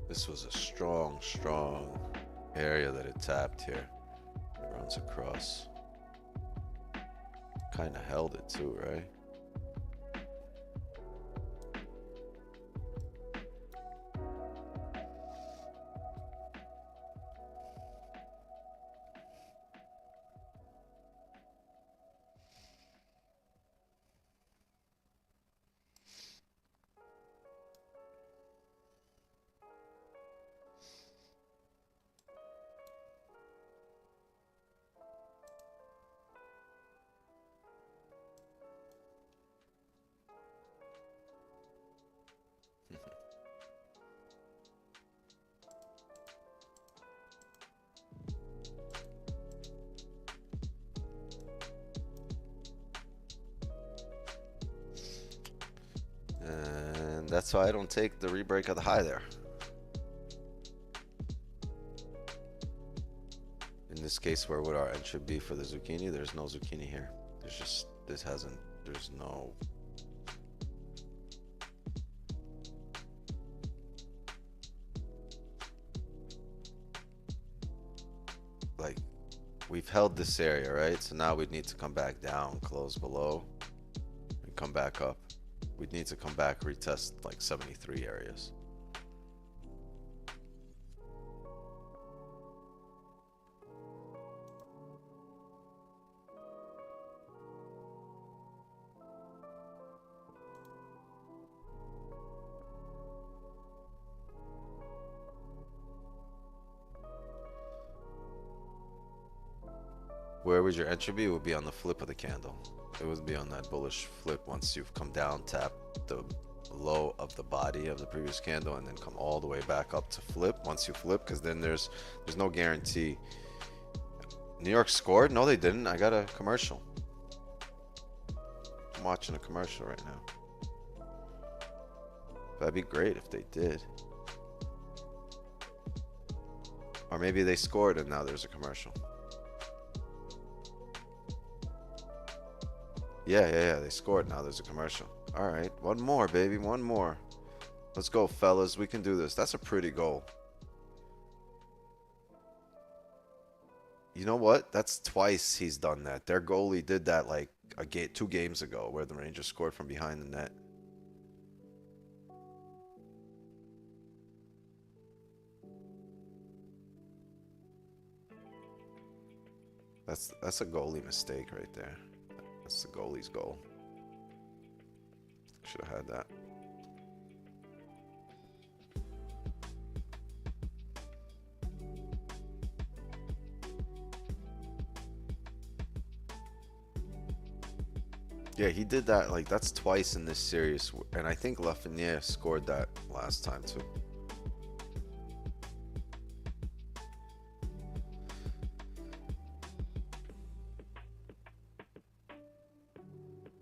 This was a strong, strong area that it tapped here. It runs across. Kind of held it too, right? And that's why I don't take the rebreak of the high there. In this case, where would our entry be for the zucchini? There's no zucchini here. There's just, this hasn't, there's no... Like, we've held this area, right? So now we'd need to come back down, close below, and come back up. We'd need to come back, retest like 73 areas. Where would your entry be? It would be on the flip of the candle. It would be on that bullish flip once you've come down, tap the low of the body of the previous candle, and then come all the way back up to flip once you flip, because then there's no guarantee. New York scored? No, they didn't. I got a commercial. I'm watching a commercial right now. That'd be great if they did. Or maybe they scored and now there's a commercial. Yeah, they scored. Now there's a commercial. All right, one more, baby, one more. Let's go, fellas. We can do this. That's a pretty goal. You know what? That's twice he's done that. Their goalie did that like 2 games ago, where the Rangers scored from behind the net. That's a goalie mistake right there. That's the goalie's goal. Should have had that. Yeah, he did that. Like, that's twice in this series. And I think Lafreniere scored that last time too.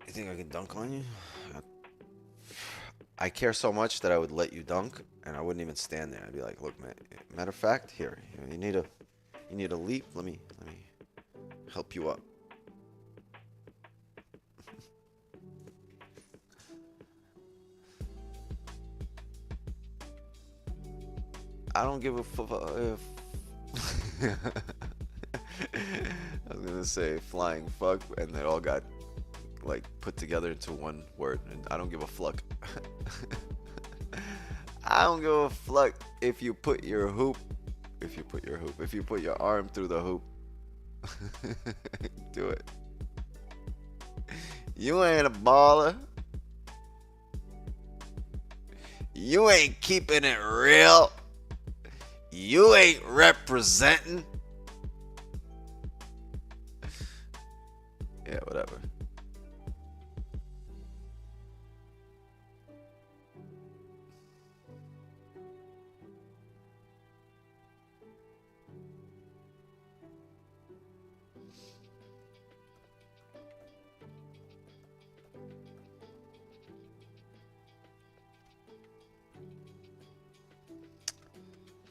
You think I can dunk on you? I care so much that I would let you dunk, and I wouldn't even stand there. I'd be like, look, man. Matter of fact, here, you need a leap. Let me help you up. I don't give a fuck if I was gonna say flying fuck, and they all got like put together into one word, and I don't give a fuck. I don't give a fuck if you put your hoop, if you put your arm through the hoop. Do it. You ain't a baller. You ain't keeping it real. You ain't representing. Yeah, whatever.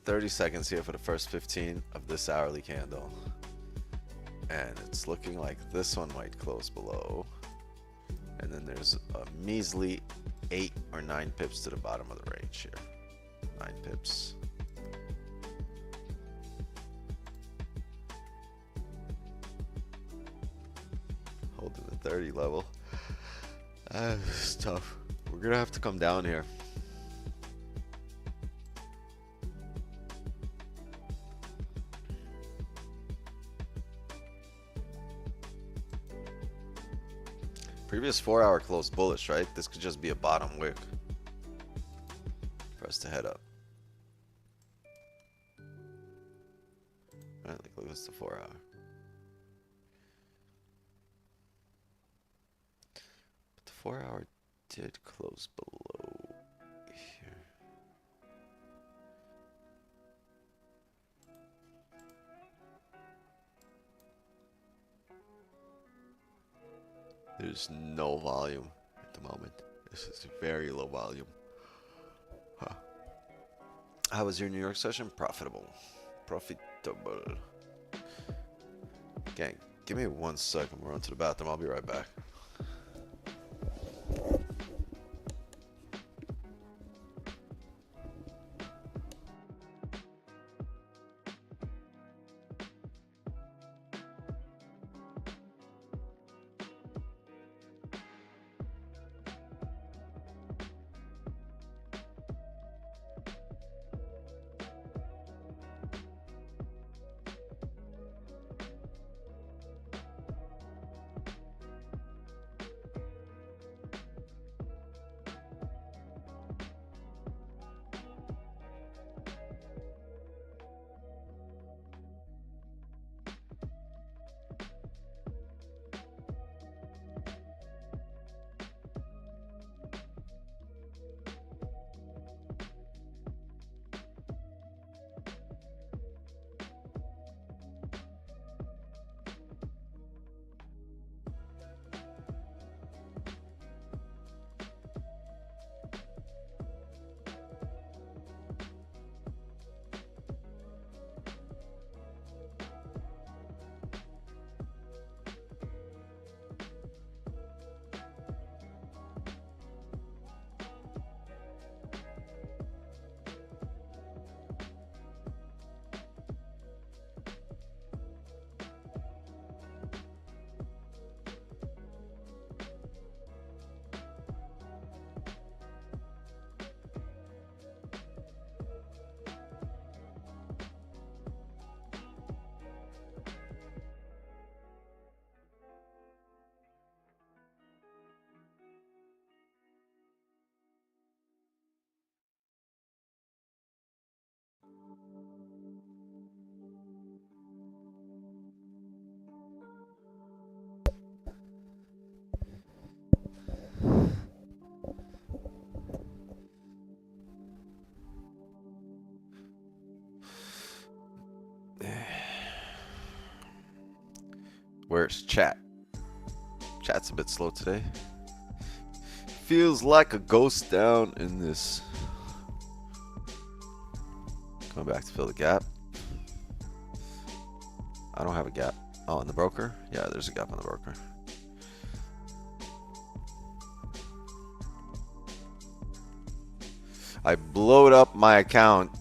$30 seconds here for the first 15 of this hourly candle. And it's looking like this one might close below. And then there's a measly 8 or 9 pips to the bottom of the range here. 9 pips. Holding the 30 level. It's tough. We're gonna have to come down here. Previous 4-hour closed bullish, right? This could just be a bottom wick for us to head up. All right, like look at the 4-hour. But the 4-hour did close below here. There's no volume at the moment. This is very low volume. Huh. How was your New York session? Profitable. Profitable. Gang, give me 1 second. We're on to the bathroom. I'll be right back. Where's chat? Chat's a bit slow today. Feels like a ghost down in this. Coming back to fill the gap. I don't have a gap. Oh, in the broker? Yeah, there's a gap on the broker. I blowed up my account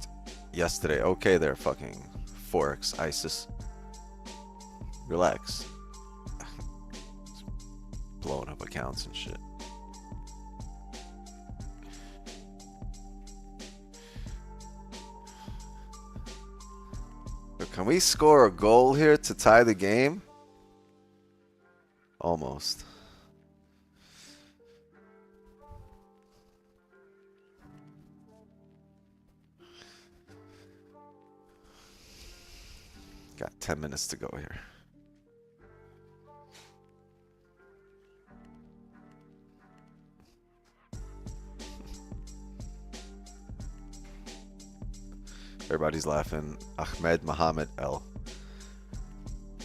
yesterday. Okay there, fucking Forex ISIS. Relax. Blowing up account. counts and shit. But can we score a goal here to tie the game? Almost. Got 10 minutes to go here. Everybody's laughing. Ahmed Mohammed L.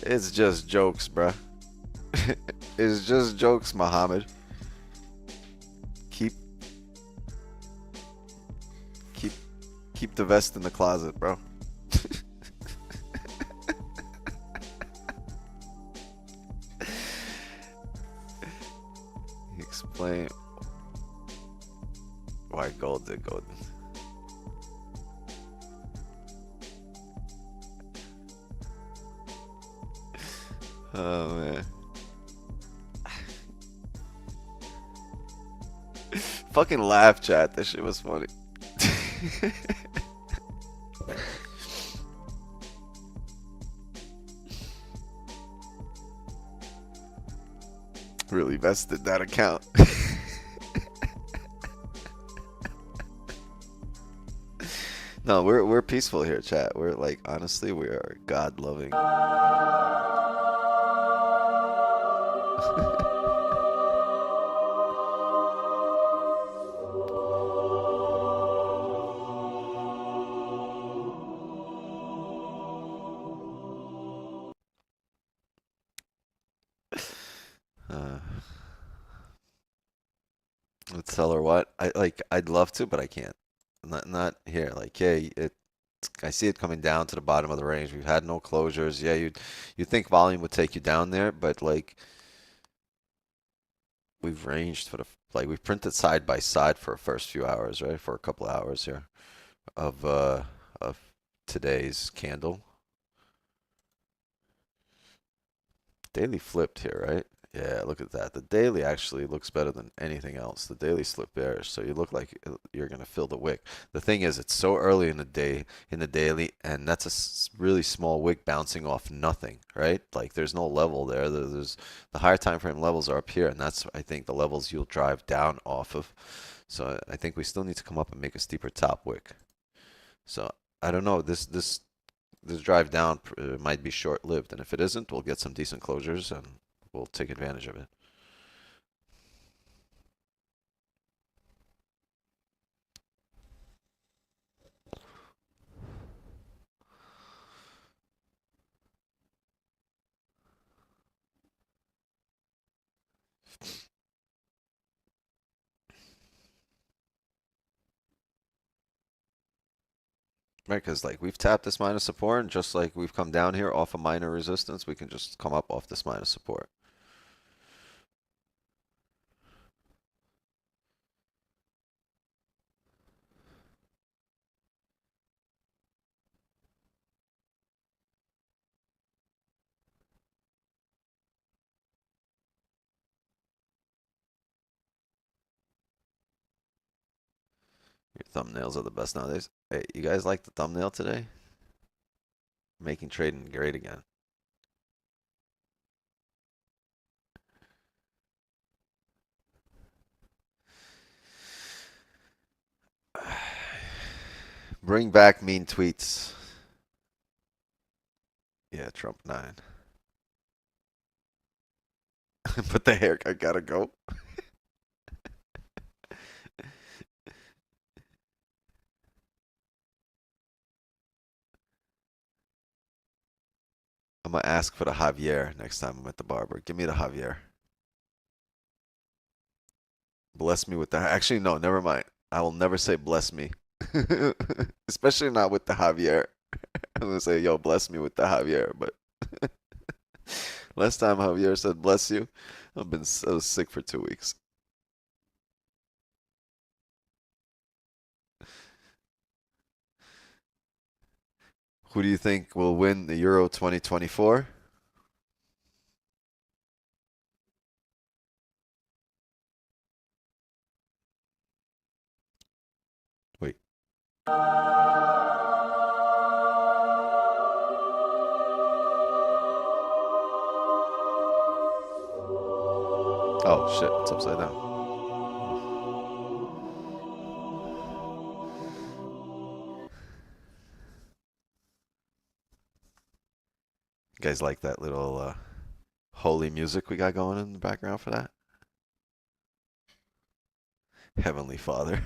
It's just jokes, bruh. It's just jokes, Mohammed. Keep the vest in the closet, bro. Explain why gold did gold. Oh man. Fucking laugh, chat. That shit was funny. Really vested that account. No, we're peaceful here, chat. We're like, honestly, we are God loving. Let's tell her what I'd love to, but I can't. Not here. Like, yeah, I see it coming down to the bottom of the range. We've had no closures. Yeah, you'd think volume would take you down there, but like we've ranged for we've printed side by side for the first few hours, right? For a couple of hours here of today's candle. Daily flipped here, right? Yeah, look at that. The daily actually looks better than anything else. The daily slipped bearish, so you look like you're gonna fill the wick. The thing is, it's so early in the day in the daily, and that's a really small wick bouncing off nothing, right? Like there's no level there. There's the higher time frame levels are up here, and that's I think the levels you'll drive down off of. So I think we still need to come up and make a steeper top wick. So I don't know. This drive down might be short-lived, and if it isn't, we'll get some decent closures and we'll take advantage of it. Right, because like we've tapped this minor support, and just like we've come down here off a minor resistance, we can just come up off this minor support. Your thumbnails are the best nowadays. Hey, you guys like the thumbnail today? Making trading great again. Bring back mean tweets. Yeah, Trump 9. But the haircut gotta go. I'm gonna ask for the Javier next time I'm at the barber. Give me the Javier. Bless me with the. Actually, no, never mind. I will never say bless me. Especially not with the Javier. I'm gonna say, yo, bless me with the Javier. But last time Javier said bless you, I was sick for 2 weeks. Who do you think will win the Euro 2024? Oh shit, it's upside down. You guys like that little holy music we got going in the background for that? Heavenly Father.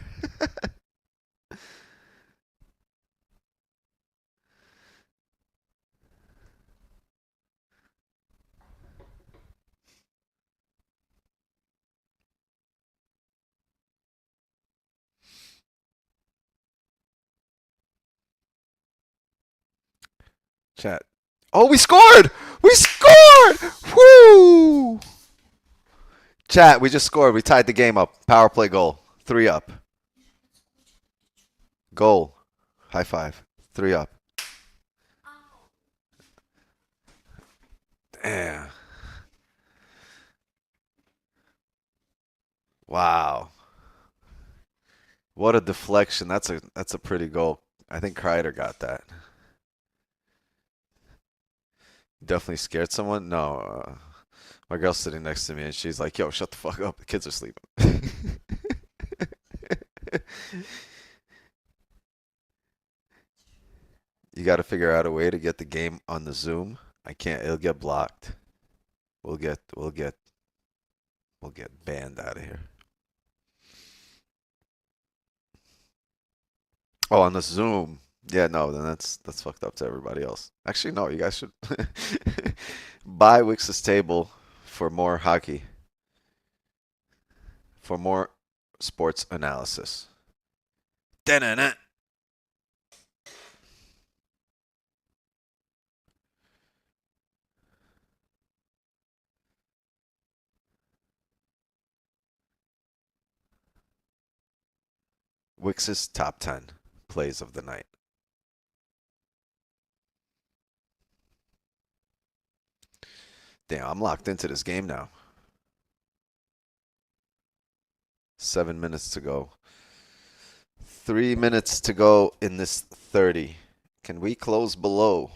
Chat. Oh, we scored! We scored! Woo! Chat, we just scored. We tied the game up. Power play goal. 3 up. Goal. High five. 3 up. Damn. Wow. What a deflection. That's a pretty goal. I think Kreider got that. Definitely scared someone? No. My girl's sitting next to me and she's like, yo, shut the fuck up. The kids are sleeping. You got to figure out a way to get the game on the Zoom. I can't. It'll get blocked. We'll get banned out of here. Oh, on the Zoom. Yeah, no, then that's fucked up to everybody else. Actually, no, you guys should buy Wix's table for more hockey. For more sports analysis. Da-na-na. Wix's top 10 plays of the night. Damn, I'm locked into this game now. 7 minutes to go. 3 minutes to go in this 30. Can we close below?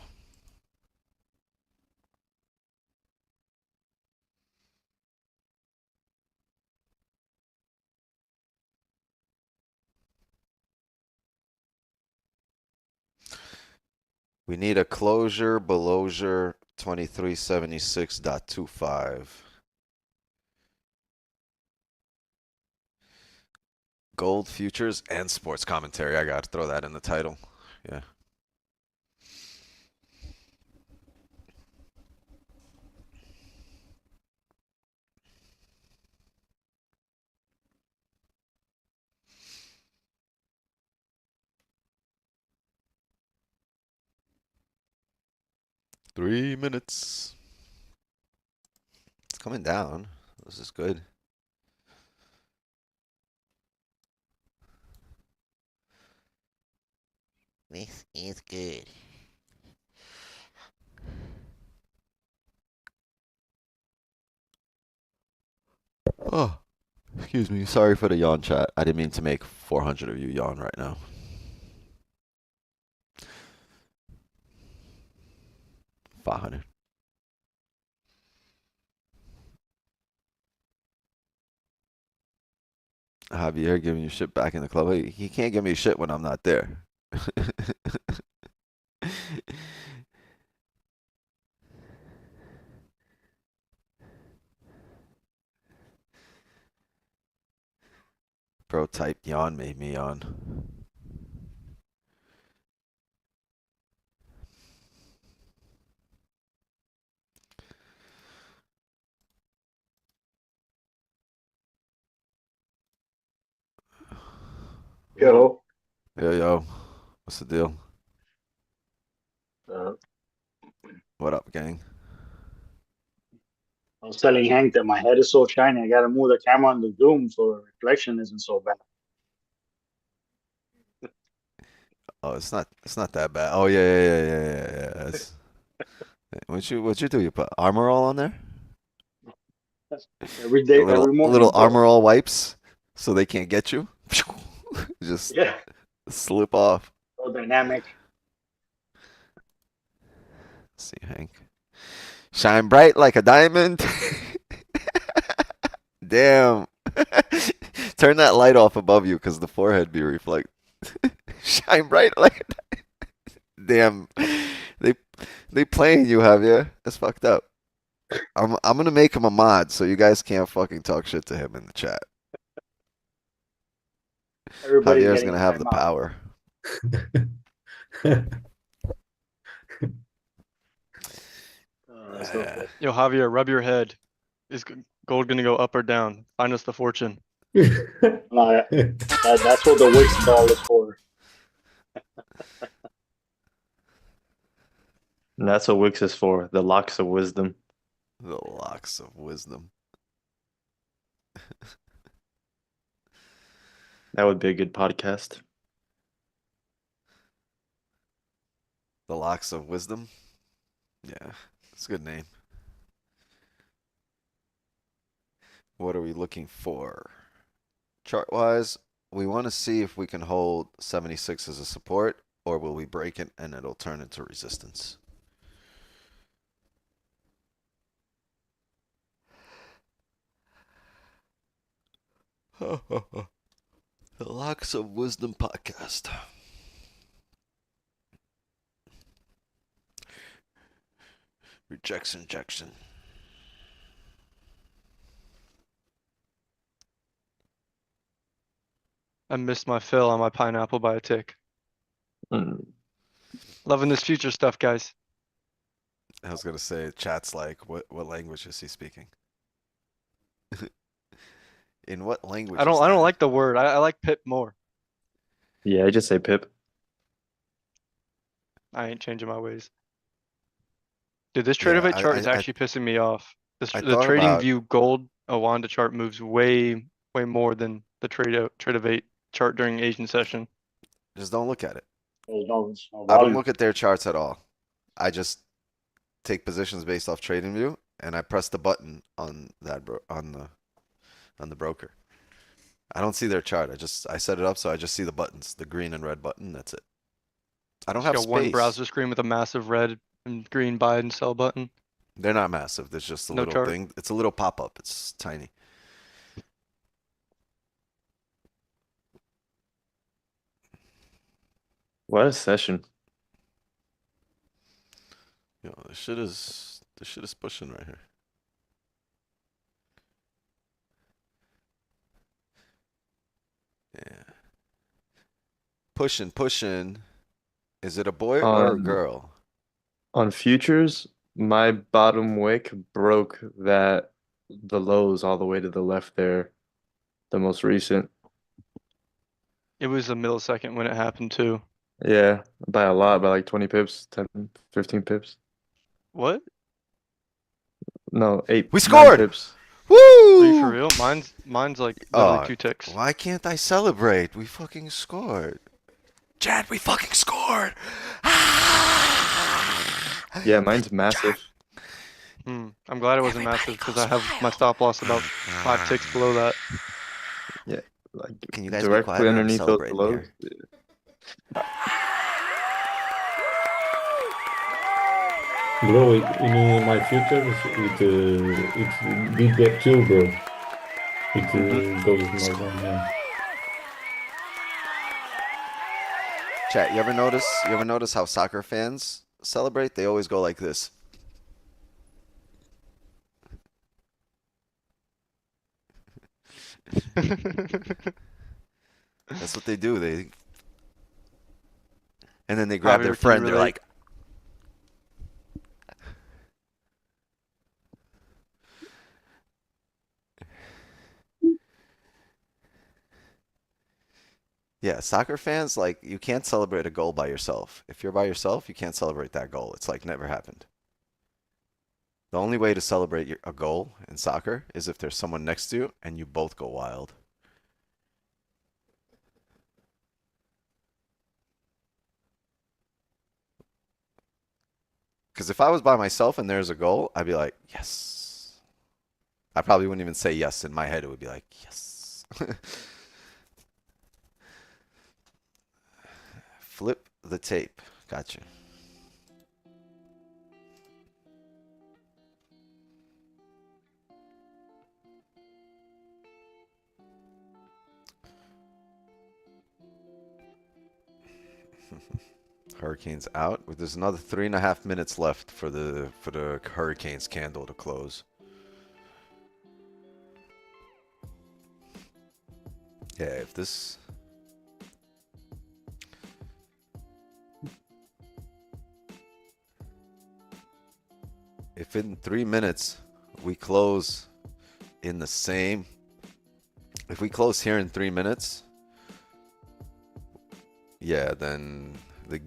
We need a closure below 2376.25. Gold futures and sports commentary. I gotta throw that in the title. Yeah. Three minutes. It's coming down. This is good. This is good. Oh, excuse me. Sorry for the yawn chat. I didn't mean to make 400 of you yawn right now. $500. Javier giving you shit back in the club. He can't give me shit when I'm not there. Bro typed yawn made me yawn. Yo, Yo, what's the deal? uh, What up, gang? I was telling Hank that my head is so shiny. I gotta move the camera on the zoom so the reflection isn't so bad. Oh, it's not that bad. Oh yeah. That's, what you do? You put armor all on there? Every day, every A morning. little armor all wipes so they can't get you. Just Yeah. Slip off. So dynamic. Let's see, Hank. Shine bright like a diamond. Damn. Turn that light off above you because the forehead be reflect. Shine bright like a diamond. Damn. They playing you, Javier. That's fucked up. I'm gonna make him a mod so you guys can't fucking talk shit to him in the chat. Everybody's Javier's getting gonna have the time out. power. That's so good. Yo, Javier, rub your head. Is gold gonna go up or down? Find us the fortune. That's what the Wix ball is for. And that's what Wix is for, the locks of wisdom. The locks of wisdom. That would be a good podcast. The locks of wisdom. Yeah, it's a good name. What are we looking for? Chart-wise, we want to see if we can hold 76 as a support, or will we break it and it'll turn into resistance? The Locks of Wisdom podcast. Rejection, injection. I missed my fill on my pineapple by a tick. Loving this future stuff, guys. I was gonna say, chat's like, what language is he speaking? In what language? I don't like the word. I like pip more. Yeah, I just say pip. I ain't changing my ways. Dude, this trade of it chart is actually pissing me off. The trading view gold Awanda chart moves way more than the trade of 8 chart during Asian session. Just don't look at it. No I don't look at their charts at all. I just take positions based off trading view, and I press the button on that on the broker. I don't see their chart. I set it up so I just see the buttons, the green and red button. That's it. I don't have got space. one browser screen with a massive red and green buy and sell button. They're not massive. There's just a No little chart. thing. It's a little pop-up. It's tiny. What a session. Yo, this shit is pushing right here. Yeah. Pushing. Is it a boy or a girl? On futures, my bottom wick broke the lows all the way to the left there. The most recent. It was a millisecond when it happened too. Yeah, by a lot, by like 20 pips, 10, 15 pips. What? No, 8. We 9 scored! pips. Woo! Are you for real? Mine's like literally 2 ticks. Why can't I celebrate? We fucking scored. Chad, we fucking scored! Yeah, mine's massive. I'm glad it wasn't massive because I have my stop loss about 5 ticks below that. Yeah, like Can you guys be directly quiet? I'm underneath those celebrating lows. Bro, in my futures, it did get chill, bro. It goes more down, yeah. Chat, you ever notice how soccer fans celebrate? They always go like this. That's what they do. And then they grab their friend. They're like, yeah, soccer fans, like, you can't celebrate a goal by yourself. If you're by yourself, you can't celebrate that goal. It's like never happened. The only way to celebrate a goal in soccer is if there's someone next to you and you both go wild. Because if I was by myself and there's a goal, I'd be like, yes. I probably wouldn't even say yes. In my head, it would be like, yes. Flip the tape. Gotcha. Hurricanes out. There's another 3.5 minutes left for the Hurricanes candle to close. Yeah, if this. If in 3 minutes we close in the same. If we close here in 3 minutes. Yeah, then the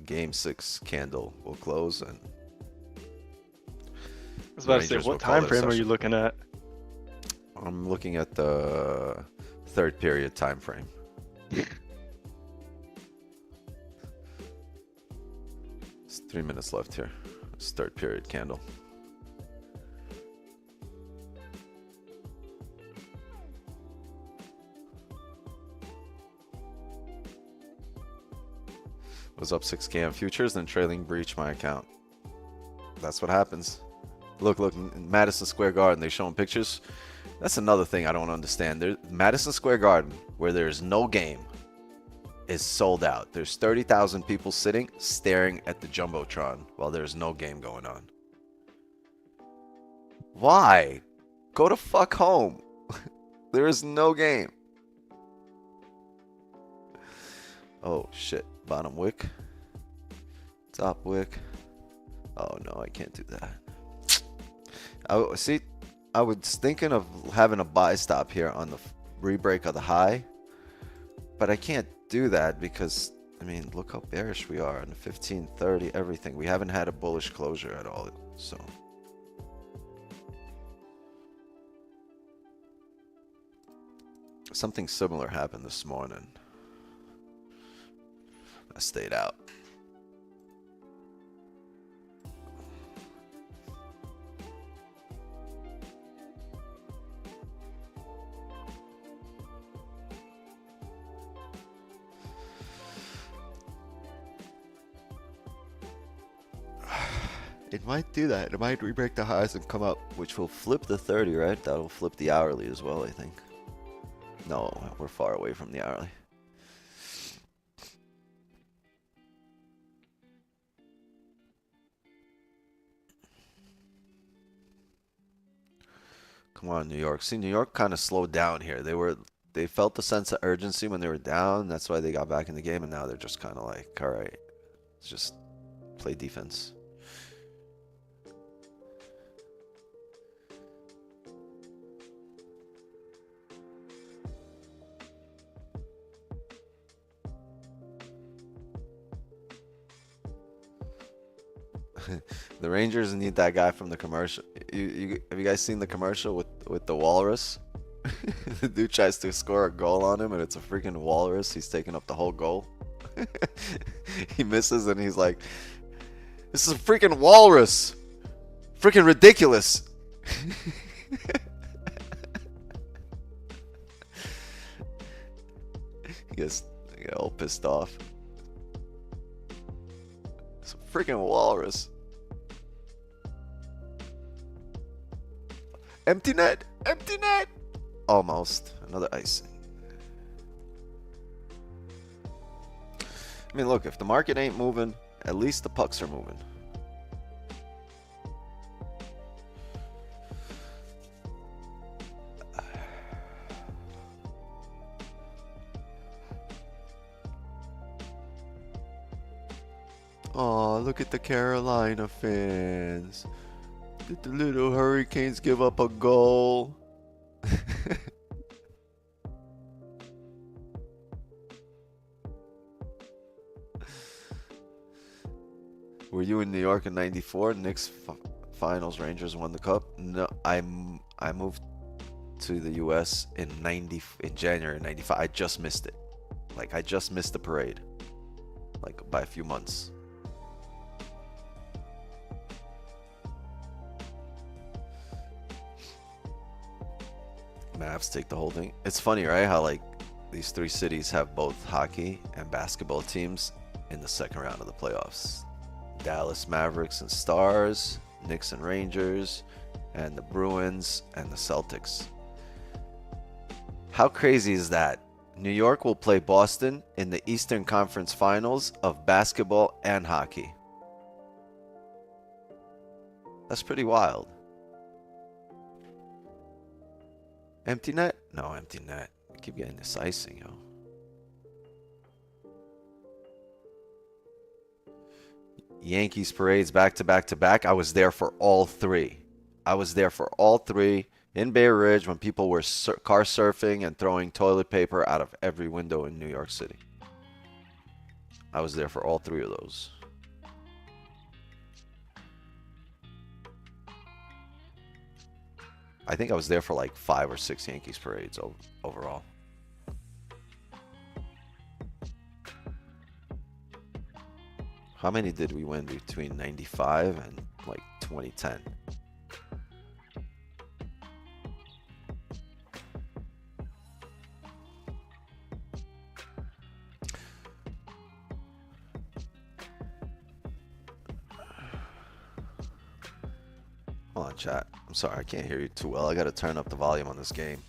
game 6 candle will close and I was about to say, what time frame are you looking at? I'm looking at the third period time frame. It's 3 minutes left here. It's third period candle. Was up 6K on futures, then trailing breach my account. That's what happens. Look, in Madison Square Garden, they showing pictures. That's another thing I don't understand. Madison Square Garden, where there's no game, is sold out. There's 30,000 people sitting, staring at the Jumbotron while there's no game going on. Why? Go to fuck home. There is no game. Oh, shit. Bottom wick. Top wick. Oh, no, I can't do that. I was thinking of having a buy stop here on the re-break of the high. But I can't do that because, I mean, look how bearish we are on the 1530, everything. We haven't had a bullish closure at all, so. Something similar happened this morning. I stayed out. It might do that. It might re-break the highs and come up, which will flip the 30, right? That'll flip the hourly as well, I think. No, we're far away from the hourly. Come on, New York. See, New York kind of slowed down here. They felt the sense of urgency when they were down. That's why they got back in the game, and now they're just kind of like, all right, let's just play defense. The Rangers need that guy from the commercial. Have you guys seen the commercial with the walrus? The dude tries to score a goal on him, and it's a freaking walrus. He's taking up the whole goal. He misses, and he's like, "This is a freaking walrus. Freaking ridiculous." He gets all pissed off. It's a freaking walrus. Empty net! Empty net! Almost. Another icing. I mean, look, if the market ain't moving, at least the pucks are moving. Oh, look at the Carolina fans. Did the little Hurricanes give up a goal? Were you in New York in '94? Knicks finals, Rangers won the cup. No, I moved to the U.S. in January '95. I just missed it. Like, I just missed the parade, like, by a few months. Mavs take the whole thing. It's funny, right? How, like, These three cities have both hockey and basketball teams in the second round of the playoffs. Dallas Mavericks and Stars, Knicks and Rangers, and the Bruins and the Celtics. How crazy is that? New York will play Boston in the Eastern Conference Finals of basketball and hockey. That's pretty wild. Empty net? No, empty net. I keep getting this icing, yo. Yankees parades back to back to back. I was there for all three. I was there for all three in Bay Ridge when people were car surfing and throwing toilet paper out of every window in New York City. I was there for all three of those. I think I was there for like 5 or 6 Yankees parades overall. How many did we win between 95 and like 2010? Hold on, chat. I'm sorry, I can't hear you too well. I gotta turn up the volume on this game.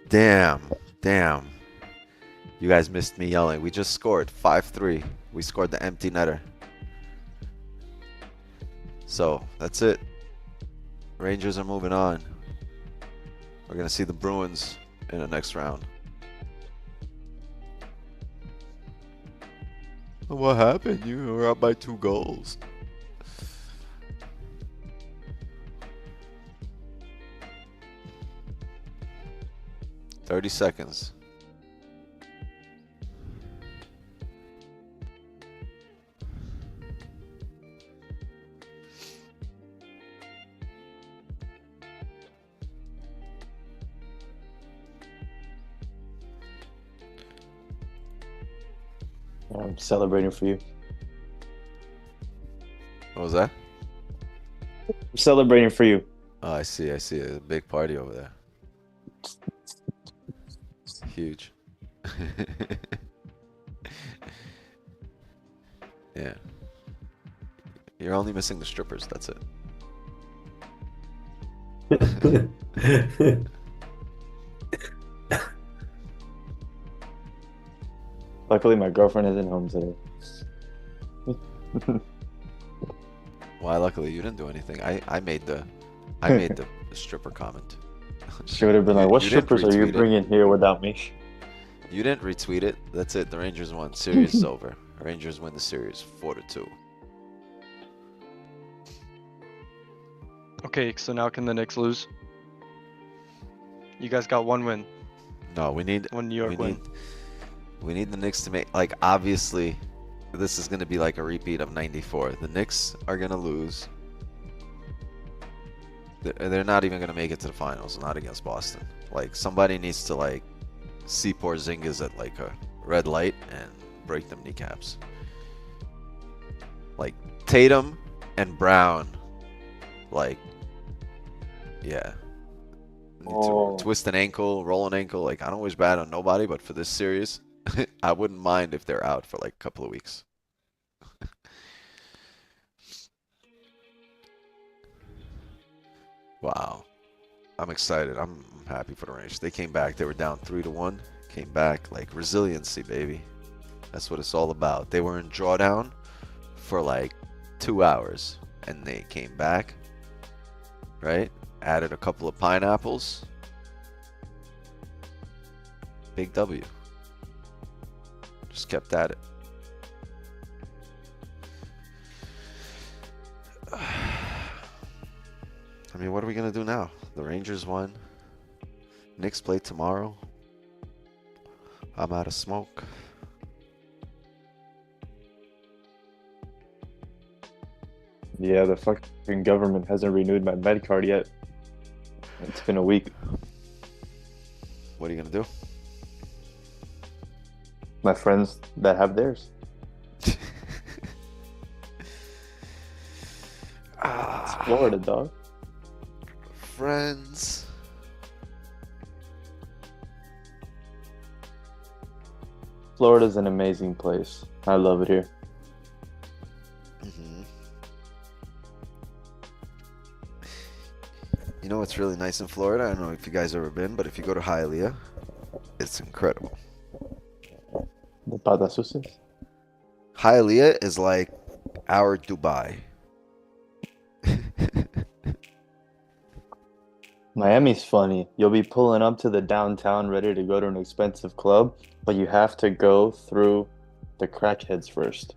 Damn. You guys missed me yelling. We just scored 5-3. We scored the empty netter. So, that's it. Rangers are moving on. We're going to see the Bruins in the next round. What happened? You were up by 2 goals. $30 seconds. I'm celebrating for you. What was that? I'm celebrating for you. Oh, I see. There's a big party over there. Huge. Yeah. You're only missing the strippers, that's it. Luckily, my girlfriend isn't home today. Why? Luckily, you didn't do anything. I made the stripper comment. She would have been like, "What strippers are you bringing here without me?" You didn't retweet it. That's it. The Rangers won. Series is over. Rangers win the series 4-2. Okay, so now can the Knicks lose? You guys got one win. No, we need one New York win. We need the Knicks to make, like, obviously this is going to be like a repeat of 94. The Knicks are going to lose. They're not even going to make it to the finals, not against Boston. Like, somebody needs to, like, see Porzingis at, like, a red light and break them kneecaps. Like, Tatum and Brown, like, yeah. Need to twist an ankle, roll an ankle. Like, I don't wish bad on nobody, but for this series, I wouldn't mind if they're out for, like, a couple of weeks. Wow. I'm excited. I'm happy for the Rangers. They came back. They were down 3-1. Came back. Like, resiliency, baby. That's what it's all about. They were in drawdown for like 2 hours. And they came back. Right? Added a couple of pineapples. Big W. Just kept at it. I mean, what are we going to do now? The Rangers won. Knicks play tomorrow. I'm out of smoke. Yeah, the fucking government hasn't renewed my med card yet. It's been a week. What are you going to do? My friends that have theirs. It's Florida, dog. Friends. Florida's an amazing place. I love it here. You know what's really nice in Florida? I don't know if you guys ever been, but if you go to Hialeah, it's incredible. The patas sucias? Hialeah is like our Dubai. Miami's funny. You'll be pulling up to the downtown ready to go to an expensive club, but you have to go through the crackheads first.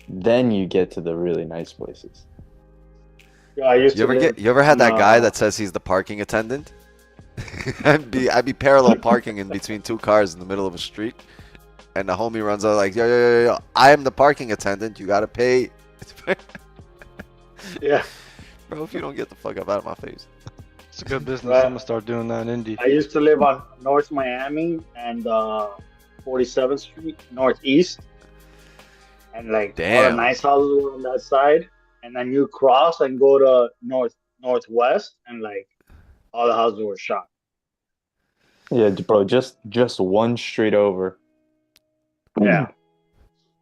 Then you get to the really nice places. Yeah, you ever had that guy that says he's the parking attendant? I'd be parallel parking in between two cars in the middle of a street, and the homie runs out like, yo, I am the parking attendant. You gotta pay. Yeah. Bro, if you don't get the fuck up out of my face. It's a good business. I'm gonna start doing that in Indy. I used to live on North Miami and 47th Street Northeast, and like all the nice houses were on that side. And then you cross and go to northwest, and like all the houses were shot. Yeah, bro, just one street over. Yeah.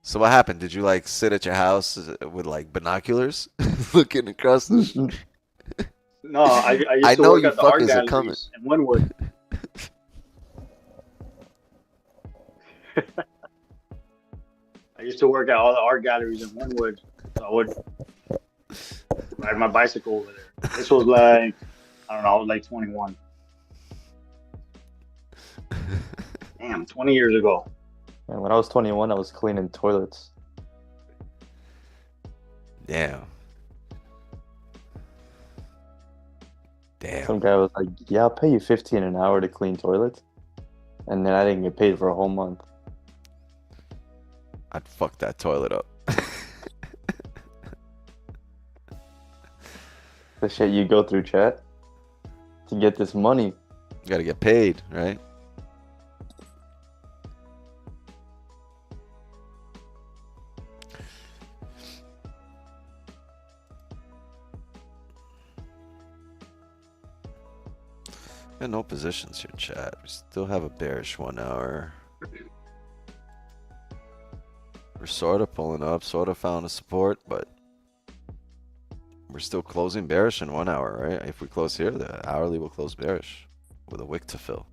So what happened? Did you like sit at your house with like binoculars, looking across the street? No, I used to work at the art are galleries in Wynwood. I used to work at all the art galleries in Wynwood, so I would ride my bicycle over there. This was like, I don't know, I was like 21. Damn, 20 years ago. And when I was 21, I was cleaning toilets. Damn. Some guy was like, yeah, I'll pay you $15 an hour to clean toilets. And then I didn't get paid for a whole month. I'd fuck that toilet up. The shit you go through, chat, to get this money. You gotta get paid, right? Got no positions here, chat. We still have a bearish 1 hour. We're sort of pulling up, sort of found a support, but we're still closing bearish in 1 hour, right? If we close here, the hourly will close bearish with a wick to fill.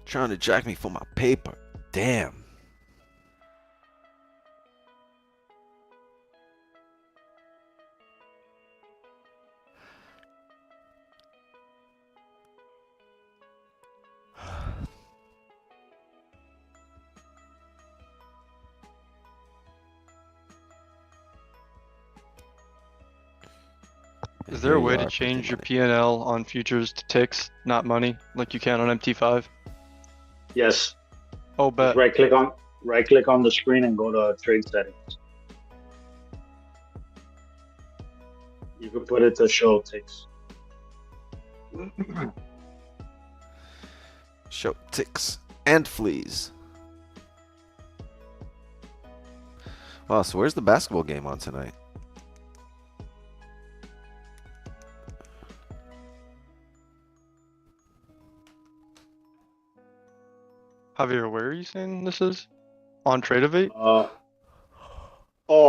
Trying to jack me for my paper. Damn. Is there a way to change your P&L on futures to ticks, not money, like you can on MT5? Yes. Oh, bet. Right click on the screen and go to trade settings. You can put it to show ticks. Show ticks and fleas. Wow, so where's the basketball game on tonight? Javier, where are you saying this is? On TradeEvate? Oh,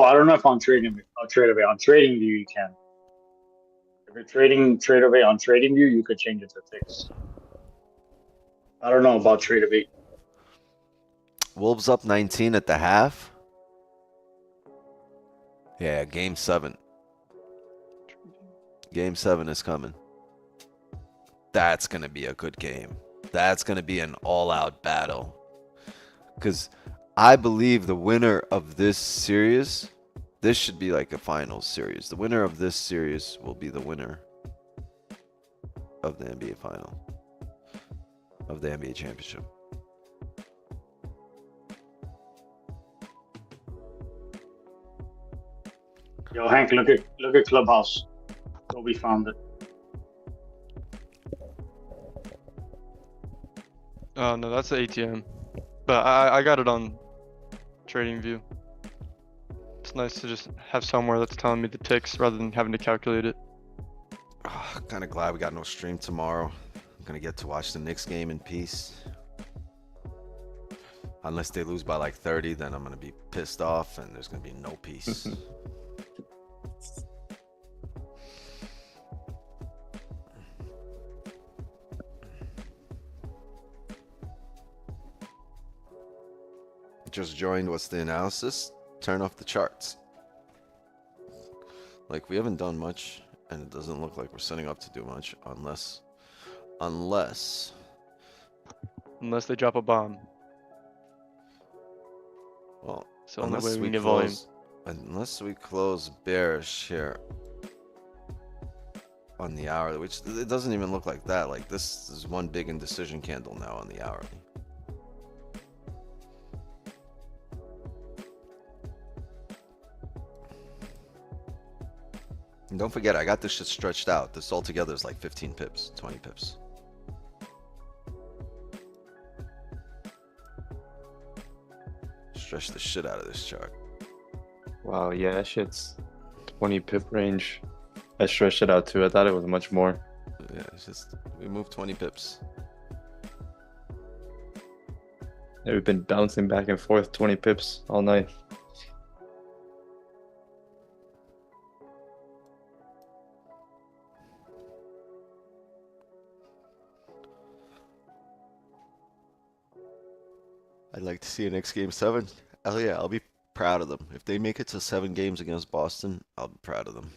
I don't know if on TradeEvate. On TradingView, you can. If you're trading TradeEvate on TradingView, you could change it to ticks. I don't know about TradeEvate. Wolves up 19 at the half. Yeah, game 7. Game 7 is coming. That's going to be a good game. That's going to be an all-out battle. Because I believe the winner of this series, this should be like a finals series. The winner of this series will be the winner of the NBA final, of the NBA championship. Yo, Hank, look at Clubhouse. Kobe found it. Oh no, that's the ATM. But I got it on TradingView. It's nice to just have somewhere that's telling me the ticks rather than having to calculate it. Oh, kind of glad we got no stream tomorrow. I'm gonna get to watch the Knicks game in peace. Unless they lose by like 30, then I'm gonna be pissed off and there's gonna be no peace. Just joined. What's the analysis? Turn off the charts. Like, we haven't done much, and it doesn't look like we're setting up to do much unless they drop a bomb. Well, it's the only way we can get volume. Unless we close bearish here on the hourly, which it doesn't even look like that. Like, this is one big indecision candle now on the hourly. And don't forget, I got this shit stretched out. This altogether is like 15 pips, 20 pips. Stretch the shit out of this chart. Wow, yeah, that shit's 20 pip range. I stretched it out too. I thought it was much more. Yeah, it's just, we moved 20 pips. Yeah, we've been bouncing back and forth 20 pips all night. I'd like to see a Knicks game 7. Oh yeah, I'll be proud of them. If they make it to 7 games against Boston, I'll be proud of them.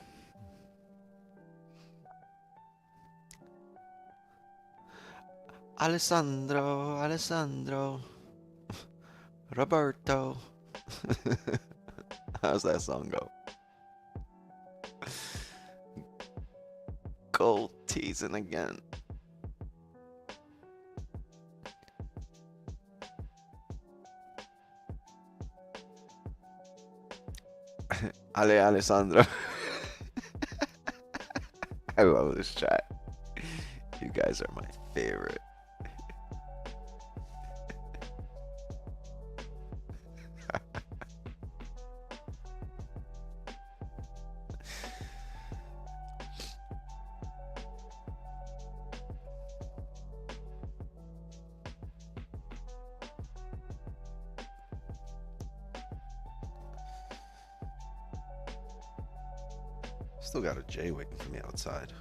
Alessandro, Roberto. How's that song go? Gold teasing again. Alessandro. I love this chat. You guys are my favorite. Still got a J waiting for me outside.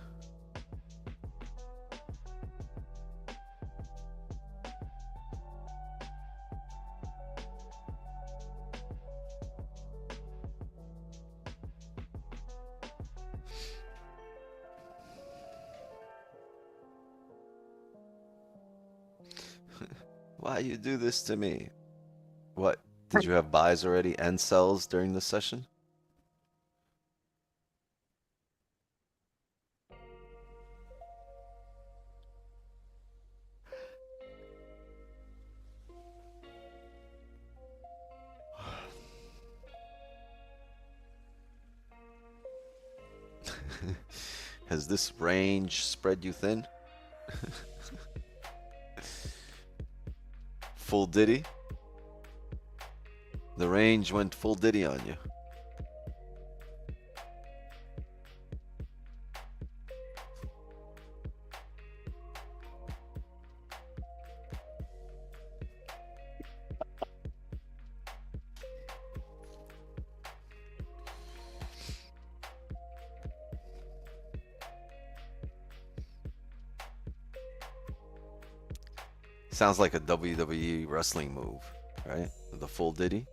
Why you do this to me? What? Did you have buys already and sells during the session? Has this range spread you thin? Full Diddy? The range went full Diddy on you. Sounds like a WWE wrestling move, right? The full Diddy.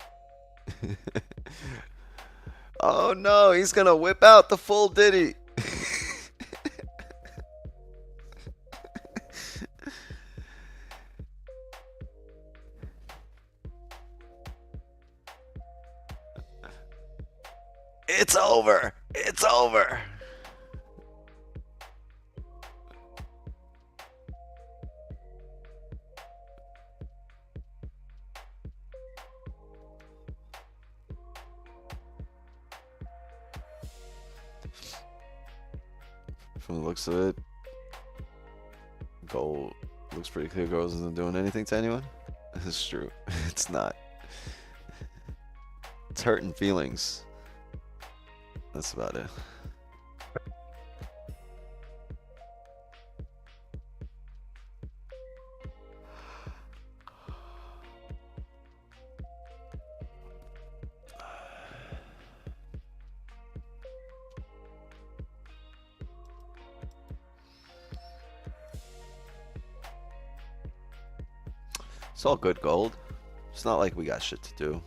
Oh no, he's gonna whip out the full Diddy. It's over. It's over. From the looks of it, gold looks pretty clear. Gold isn't doing anything to anyone. It's true. It's not. It's hurting feelings. That's about it. It's all good gold. It's not like we got shit to do.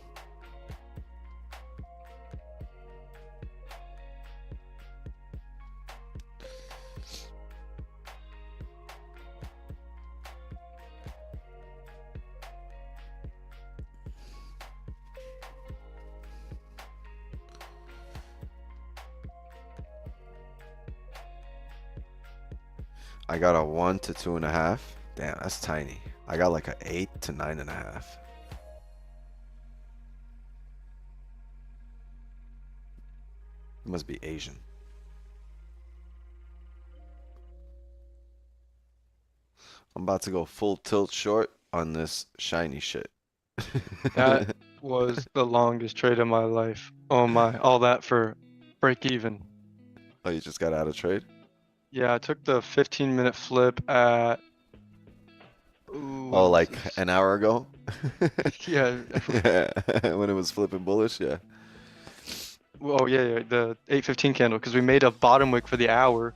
I got a 1 to 2.5. Damn, that's tiny. I got like a 8 to 9.5. It must be Asian. I'm about to go full tilt short on this shiny shit. That was the longest trade of my life. Oh my, all that for break even. Oh, you just got out of trade? Yeah, I took the 15-minute flip at... Ooh, oh, like an hour ago? Yeah. Yeah, when it was flipping bullish, yeah. Oh yeah, the 8:15 candle, because we made a bottom wick for the hour,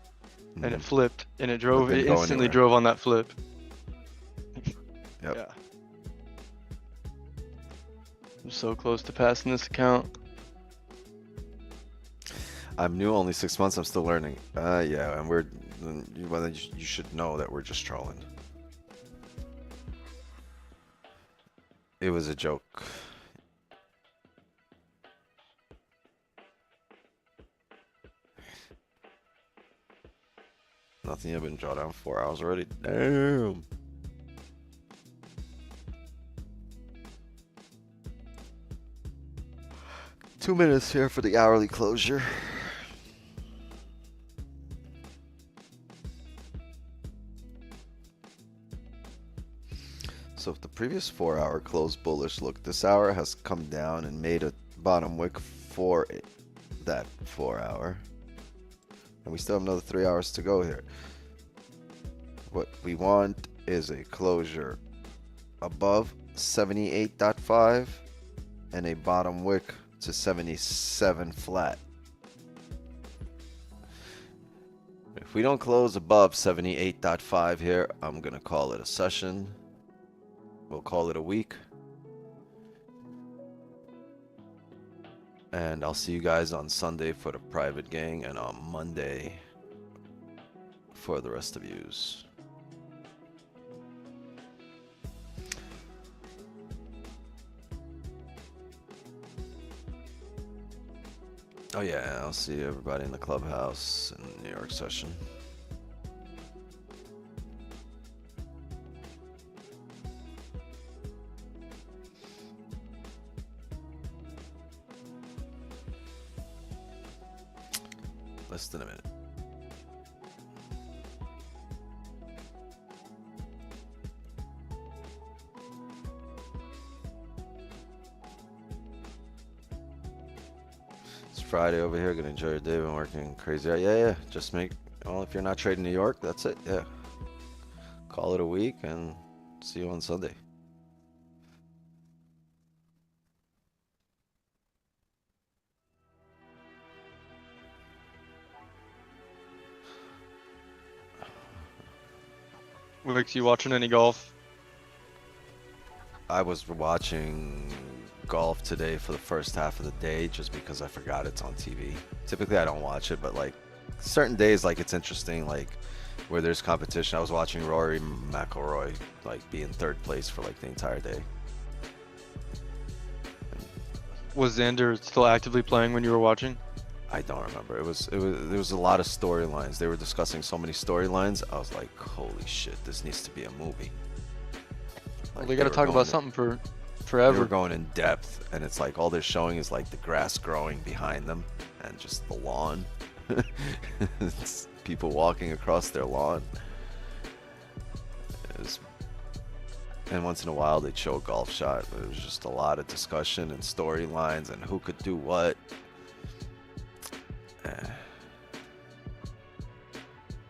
and it flipped, and it drove. It instantly drove on that flip. Yep. Yeah. I'm so close to passing this account. I'm new, only 6 months. I'm still learning. Yeah, and well, you should know that we're just trolling. It was a joke. Nothing. I've been drawn down 4 hours already. Damn. Two minutes here for the hourly closure. So if the previous 4 hour closed bullish, look, this hour has come down and made a bottom wick for that 4 hour. And we still have another 3 hours to go here. What we want is a closure above 78.5 and a bottom wick to 77 flat. If we don't close above 78.5 here, I'm gonna call it a session. We'll call it a week. And I'll see you guys on Sunday for the private gang and on Monday for the rest of yous. Oh yeah, I'll see everybody in the clubhouse in New York session. Less than a minute. Friday over here. Gonna enjoy your day. Been working crazy. Yeah. Just make. Well, if you're not trading New York, that's it. Yeah. Call it a week and see you on Sunday. Wix, you watching any golf? I was watching golf today for the first half of the day just because I forgot it's on TV. Typically I don't watch it, but like certain days, like it's interesting, like where there's competition. I was watching Rory McIlroy like be in third place for like the entire day. Was Xander still actively playing when you were watching? I don't remember. There was a lot of storylines. They were discussing so many storylines. I was like, holy shit, this needs to be a movie. Like, well, they got to talk about something for forever. They were going in depth, and it's like all they're showing is like the grass growing behind them and just the lawn. It's people walking across their lawn. And once in a while they'd show a golf shot. There was just a lot of discussion and storylines and who could do what.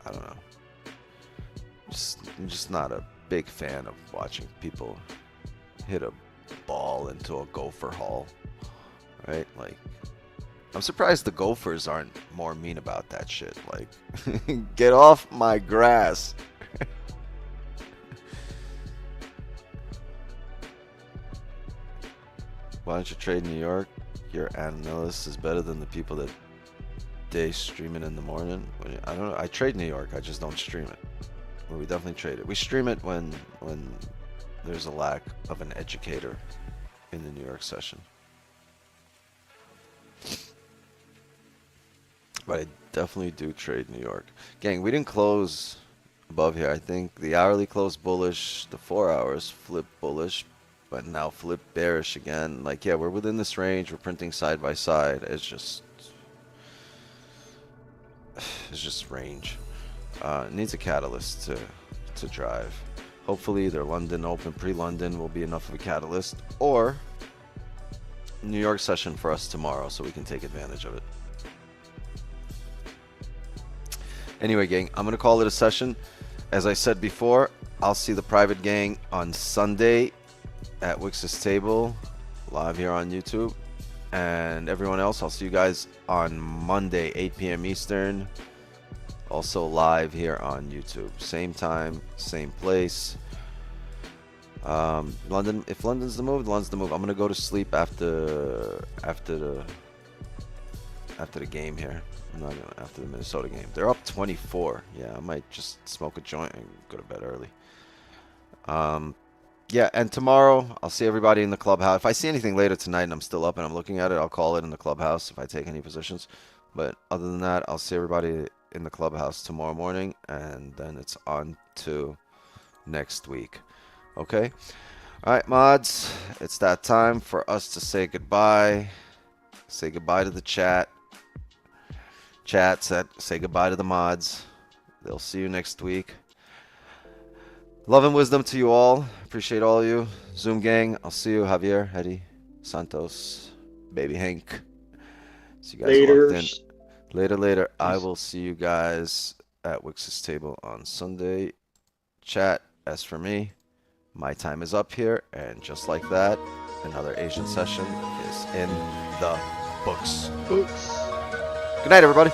I don't know. I'm just not a big fan of watching people hit a ball into a gopher hole, right? Like, I'm surprised the gophers aren't more mean about that shit. Like, get off my grass. Why don't you trade New York? Your analyst is better than the people that day streaming in the morning. I don't know. I trade New York. I just don't stream it. Well, we definitely trade it. We stream it when there's a lack of an educator in the New York session. But I definitely do trade New York. Gang, we didn't close above here. I think the hourly closed bullish, the 4 hours flipped bullish, but now flipped bearish again. Like, yeah, we're within this range. We're printing side by side. It's just range. It needs a catalyst to drive. Hopefully either London Open, pre-London will be enough of a catalyst, or New York session for us tomorrow so we can take advantage of it. Anyway, gang, I'm gonna call it a session. As I said before, I'll see the private gang on Sunday at Wix's table, live here on YouTube. And everyone else, I'll see you guys on Monday, 8 p.m. Eastern. Also live here on YouTube. Same time, same place. London, if London's the move, London's the move. I'm gonna go to sleep after the game here. I'm not gonna after the Minnesota game. They're up 24. Yeah, I might just smoke a joint and go to bed early. Yeah, and tomorrow I'll see everybody in the clubhouse. If I see anything later tonight and I'm still up and I'm looking at it, I'll call it in the clubhouse if I take any positions. But other than that, I'll see everybody in the clubhouse tomorrow morning, and then it's on to next week. Okay? All right, mods, it's that time for us to say goodbye. Say goodbye to the chat. Chat, say goodbye to the mods. They'll see you next week. Love and wisdom to you all. Appreciate all of you. Zoom gang, I'll see you. Javier, Hedy, Santos, Baby Hank. See you guys locked in. Later. I will see you guys at Wix's table on Sunday. Chat, as for me, my time is up here. And just like that, another Asian session is in the books. Good night, everybody.